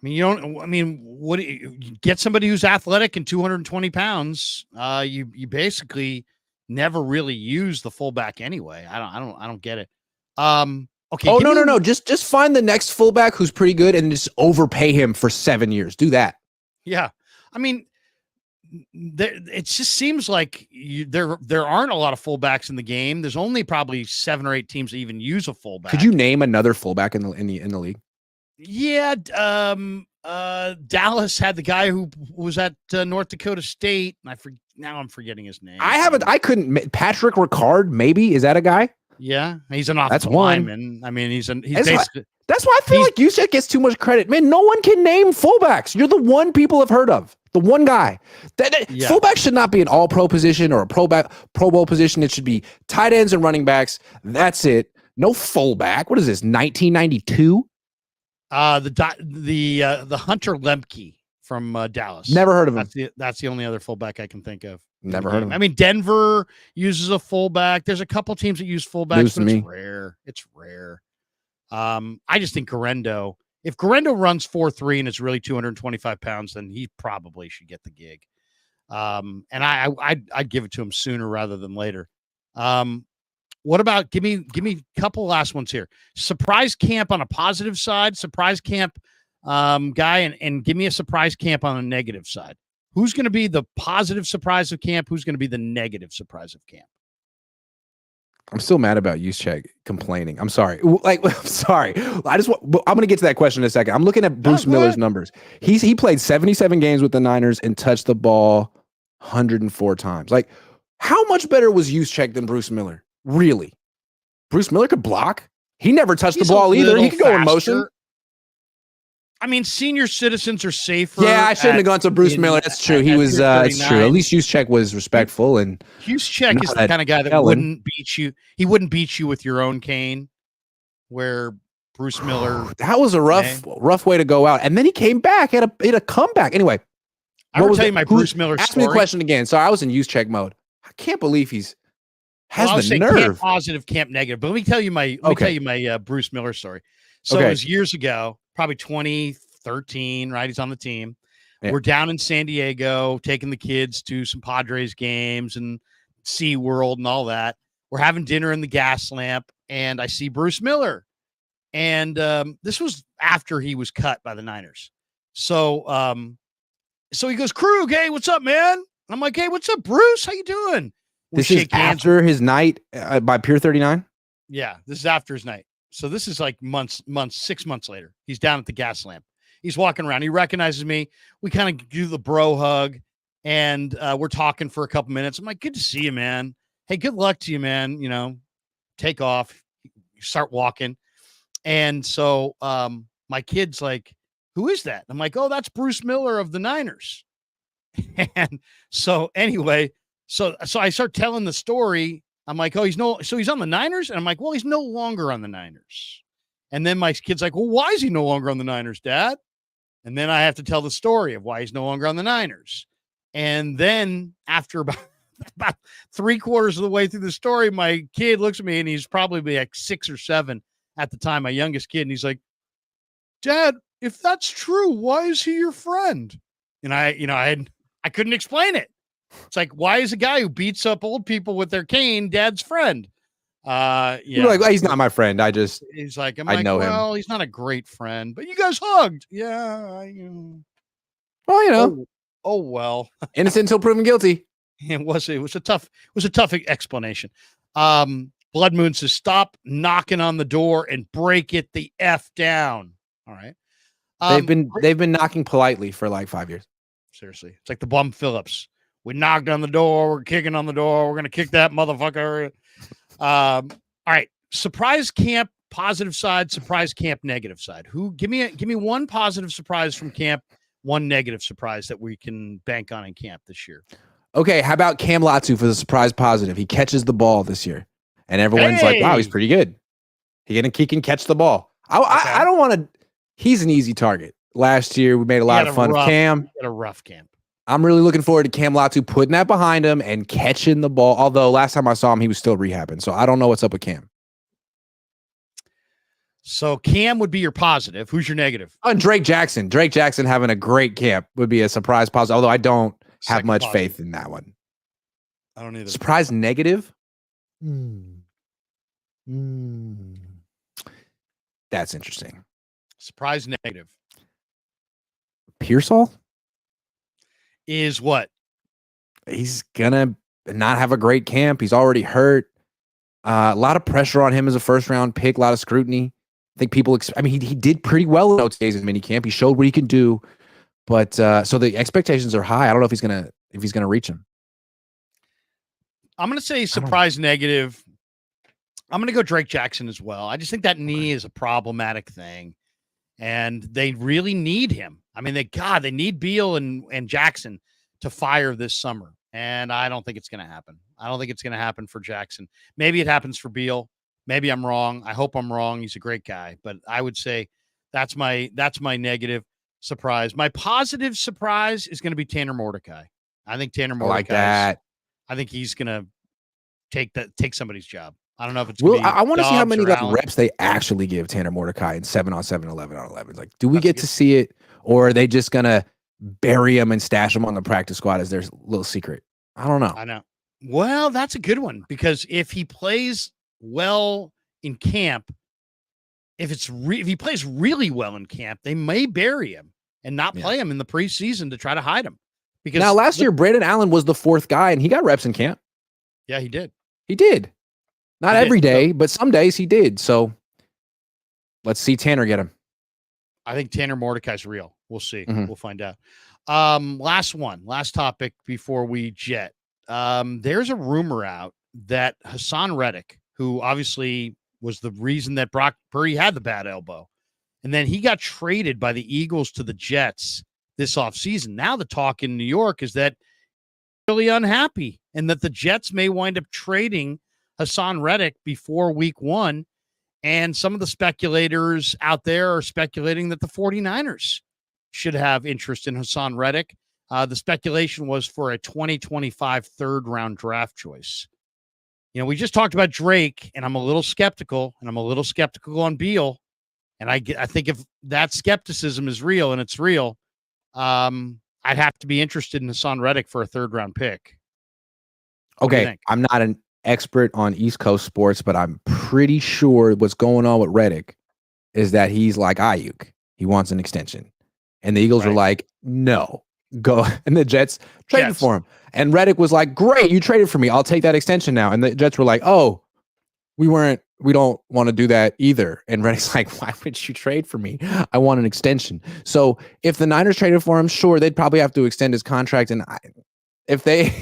What you get somebody who's athletic and 220 pounds? You basically never really use the fullback anyway. I don't get it. Okay. Oh, no. Just find the next fullback who's pretty good and just overpay him for 7 years. Do that. Yeah. It just seems like there aren't a lot of fullbacks in the game. There's only probably 7 or 8 teams that even use a fullback. Could you name another fullback in the league? Yeah, Dallas had the guy who was at North Dakota State. And now I'm forgetting his name. I couldn't. Patrick Ricard, maybe, is that a guy? Yeah, he's an offensive lineman. He's basically. That's why I feel like Juszczyk gets too much credit. Man, no one can name fullbacks. You're the one people have heard of. The one guy. Fullback should not be an all-pro position or a Pro Bowl position. It should be tight ends and running backs. That's it. No fullback. What is this, 1992? The Hunter Lemke from Dallas. Never heard of him. That's the only other fullback I can think of. Never heard of him. Denver uses a fullback. There's a couple teams that use fullbacks, but it's rare. I just think Guerendo If Guerrero runs 4.3 and is really 225 pounds, then he probably should get the gig. And I'd give it to him sooner rather than later. What about give me a couple last ones here? Surprise camp on a positive side, surprise camp guy, and give me a surprise camp on a negative side. Who's going to be the positive surprise of camp? Who's going to be the negative surprise of camp? I'm still mad about Juszczyk complaining. I'm sorry. I'm sorry. I'm going to get to that question in a second. I'm looking at Bruce Miller's numbers. He played 77 games with the Niners and touched the ball 104 times. Like, how much better was Juszczyk than Bruce Miller? Really? Bruce Miller could block. He never touched the ball either. He could go in motion. I mean, senior citizens are safer. Yeah, I shouldn't have gone to Bruce Miller. That's true. He was. It's true. At least Juszczyk was respectful, and Juszczyk is the kind of guy that wouldn't beat you. He wouldn't beat you with your own cane. Where Bruce Miller, that was a rough way to go out, and then he came back at a comeback. Anyway, I will tell you my Bruce Miller ask story. Ask me a question again. Sorry, I was in Juszczyk mode. I can't believe has the nerve. Camp positive, camp negative. But let me tell you my Bruce Miller story. So it was years ago. Probably 2013, right? He's on the team. Yeah. We're down in San Diego, taking the kids to some Padres games and SeaWorld and all that. We're having dinner in the gas lamp, and I see Bruce Miller. And this was after he was cut by the Niners. So he goes, Krug, hey, what's up, man? I'm like, hey, what's up, Bruce? How you doing? This is after his night by Pier 39? Yeah, this is after his night. So this is like 6 months later. He's down at the gas lamp. He's walking around. He recognizes me. We kind of do the bro hug, and we're talking for a couple minutes. I'm like, good to see you, man. Hey, good luck to you, man. You know, take off. You start walking. And so my kid's like, who is that? I'm like, oh, that's Bruce Miller of the Niners. And so anyway, so I start telling the story. I'm like, oh, he's on the Niners? And I'm like, well, he's no longer on the Niners. And then my kid's like, well, why is he no longer on the Niners, Dad? And then I have to tell the story of why he's no longer on the Niners. And then after about 3/4 of the way through the story, my kid looks at me, and he's probably like 6 or 7 at the time, my youngest kid. And he's like, Dad, if that's true, why is he your friend? And I couldn't explain it. It's like, why is a guy who beats up old people with their cane Dad's friend? Yeah. You're like, well, he's not my friend. He's like, I know well, him. He's not a great friend, but you guys hugged. Yeah. Well, you know. Oh well. Innocent until proven guilty. It was a tough explanation. Blood Moon says, stop knocking on the door and break it the F down. All right. They've been knocking politely for like 5 years. Seriously. It's like the Bum Phillips. We knocked on the door. We're kicking on the door. We're going to kick that motherfucker. All right. Surprise camp, positive side, surprise camp, negative side. Give me one positive surprise from camp, one negative surprise that we can bank on in camp this year. Okay. How about Cam Latu for the surprise positive? He catches the ball this year, and everyone's like, wow, he's pretty good. He can catch the ball. I don't want to. He's an easy target. Last year, we made a lot of fun of Cam. He had a rough camp. I'm really looking forward to Cam Latu putting that behind him and catching the ball. Although last time I saw him, he was still rehabbing. So I don't know what's up with Cam. So Cam would be your positive. Who's your negative? Oh, and Drake Jackson. Drake Jackson having a great camp would be a surprise positive. Although I don't have much faith in that one. I don't either. Surprise negative? That's interesting. Surprise negative. Pearsall? Is what? He's gonna not have a great camp. He's already hurt. A lot of pressure on him as a first-round pick. A lot of scrutiny. I think people. He did pretty well in OTAs and minicamp. He showed what he can do, but so the expectations are high. I don't know if he's gonna reach them. I'm gonna say surprise negative. I'm gonna go Drake Jackson as well. I just think that knee is a problematic thing, and they really need him. I mean, they need Beal and Jackson to fire this summer, and I don't think it's going to happen. I don't think it's going to happen for Jackson. Maybe it happens for Beal. Maybe I'm wrong. I hope I'm wrong. He's a great guy, but I would say that's my negative surprise. My positive surprise is going to be Tanner Mordecai. I think Tanner Mordecai. I like that. I think he's going to take somebody's job. I don't know if it's Well, I want to see how many Allen. reps they actually give Tanner Mordecai in 7-on-7, 11-on-11. Like, do we get to see it, or are they just gonna bury him and stash him on the practice squad as their little secret? I don't know. I know. Well, that's a good one, because if he plays well in camp, if he plays really well in camp, they may bury him and not play him in the preseason to try to hide him. Because now last year, Brandon Allen was the 4th guy, and he got reps in camp. Yeah, he did. He did. Not every day, but some days he did. So let's see Tanner get him. I think Tanner Mordecai's real. We'll see. We'll find out. Last topic before we jet. There's a rumor out that Hassan Reddick, who obviously was the reason that Brock Purdy had the bad elbow, and then he got traded by the Eagles to the Jets this offseason. Now the talk in New York is that he's really unhappy, and that the Jets may wind up trading Hassan Reddick before week 1. And some of the speculators out there are speculating that the 49ers should have interest in Hassan Reddick. The speculation was for a 2025 3rd-round draft choice. You know, we just talked about Drake, and I'm a little skeptical, on Beal. And I think if that skepticism is real, and it's real, I'd have to be interested in Hassan Reddick for a 3rd-round pick. Okay, I'm not an expert on East Coast sports, but I'm pretty sure what's going on with Reddick is that he's like Aiyuk. He wants an extension. And the Eagles are like, no, go. And the Jets traded for him. And Reddick was like, great, you traded for me. I'll take that extension now. And the Jets were like, oh, we don't want to do that either. And Reddick's like, why would you trade for me? I want an extension. So if the Niners traded for him, sure, they'd probably have to extend his contract. And if they,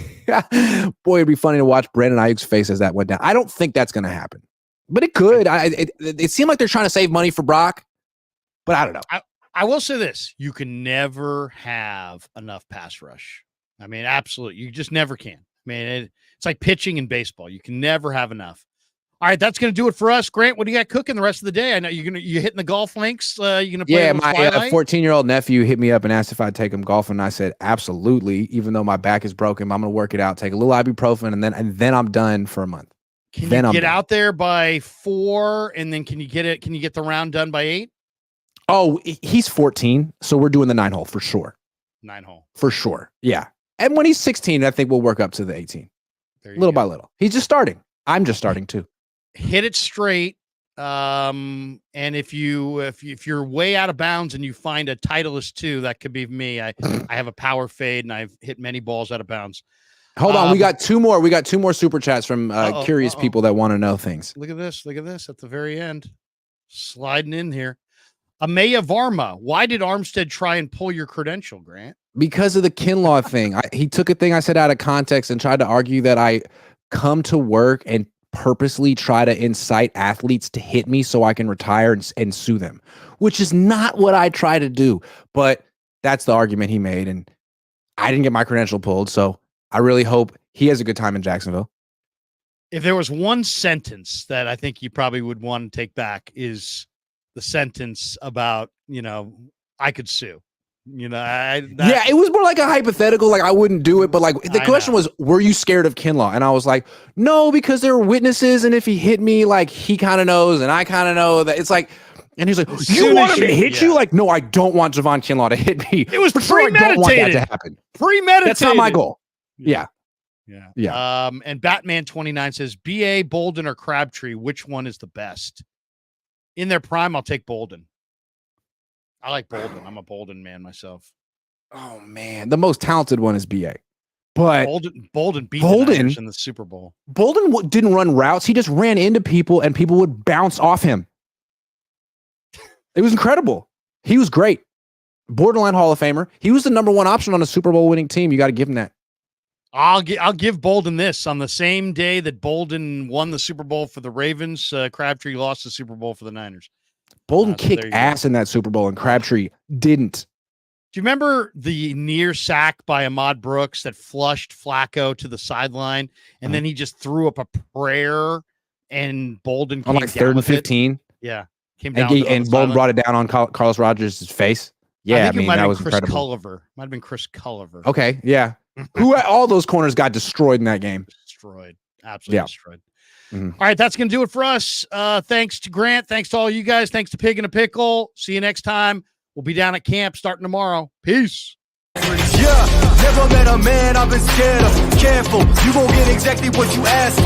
boy, it'd be funny to watch Brandon Aiyuk's face as that went down. I don't think that's going to happen, but it could. It seemed like they're trying to save money for Brock, but I don't know. I will say this: you can never have enough pass rush. I mean, absolutely, you just never can. I mean, it's like pitching in baseball; you can never have enough. All right, that's going to do it for us. Grant, what do you got cooking the rest of the day? I know you're hitting the golf links. You're going to play. Yeah, my 14-year-old nephew hit me up and asked if I'd take him golfing. And I said absolutely. Even though my back is broken, I'm going to work it out. Take a little ibuprofen, and then I'm done for a month. Can you get out there by 4, and then can you get the round done by 8? Oh, he's 14, so we're doing the 9-hole for sure. 9-hole for sure. Yeah, and when he's 16, I think we'll work up to the 18. Little by little. He's just starting. I'm just starting too. Hit it straight. And if you're way out of bounds and you find a Titleist 2, that could be me. I have a power fade and I've hit many balls out of bounds. Hold on, we got 2 more. We got 2 more super chats from curious people that want to know things. Look at this at the very end, sliding in here. Ameya Varma, why did Armstead try and pull your credential, Grant? Because of the Kinlaw thing. He took a thing I said out of context and tried to argue that I come to work and purposely try to incite athletes to hit me so I can retire and sue them, which is not what I try to do. But that's the argument he made, and I didn't get my credential pulled, so I really hope he has a good time in Jacksonville. If there was one sentence that I think you probably would want to take back is the sentence about, I could sue. Yeah, it was more like a hypothetical, like I wouldn't do it, but like the question was, were you scared of Kinlaw? And I was like, no, because there were witnesses, and if he hit me, like he kind of knows, and I kind of know that it's like, and he's like, you want him to hit you? Like, no, I don't want Javon Kinlaw to hit me. It was premeditated. I don't want that to happen. Premeditated. That's not my goal. Yeah. And Batman 29 says, BA, Bolden, or Crabtree, which one is the best? In their prime, I'll take Bolden. I like Bolden. I'm a Bolden man myself. Oh man, the most talented one is BA, but Bolden beat the Niners in the Super Bowl. Bolden didn't run routes; he just ran into people, and people would bounce off him. It was incredible. He was great, borderline Hall of Famer. He was the number 1 option on a Super Bowl winning team. You got to give him that. I'll give Bolden this. On the same day that Bolden won the Super Bowl for the Ravens, Crabtree lost the Super Bowl for the Niners. Bolden kicked ass in that Super Bowl, and Crabtree didn't. Do you remember the near sack by Ahmad Brooks that flushed Flacco to the sideline, and then he just threw up a prayer, and Bolden came on like 3rd and 15? Yeah, came down and Bolden brought it down on Carlos Rogers' face. Yeah, I mean that was Chris incredible. Culliver. Might have been Chris Culliver. Okay, yeah. All those corners got destroyed in that game. Destroyed. Absolutely destroyed. All right, that's going to do it for us. Thanks to Grant. Thanks to all you guys. Thanks to Pig in a Pickle. See you next time. We'll be down at camp starting tomorrow. Peace. Yeah, never met a man I've been scared of. Careful, you gon' get exactly what you asked for.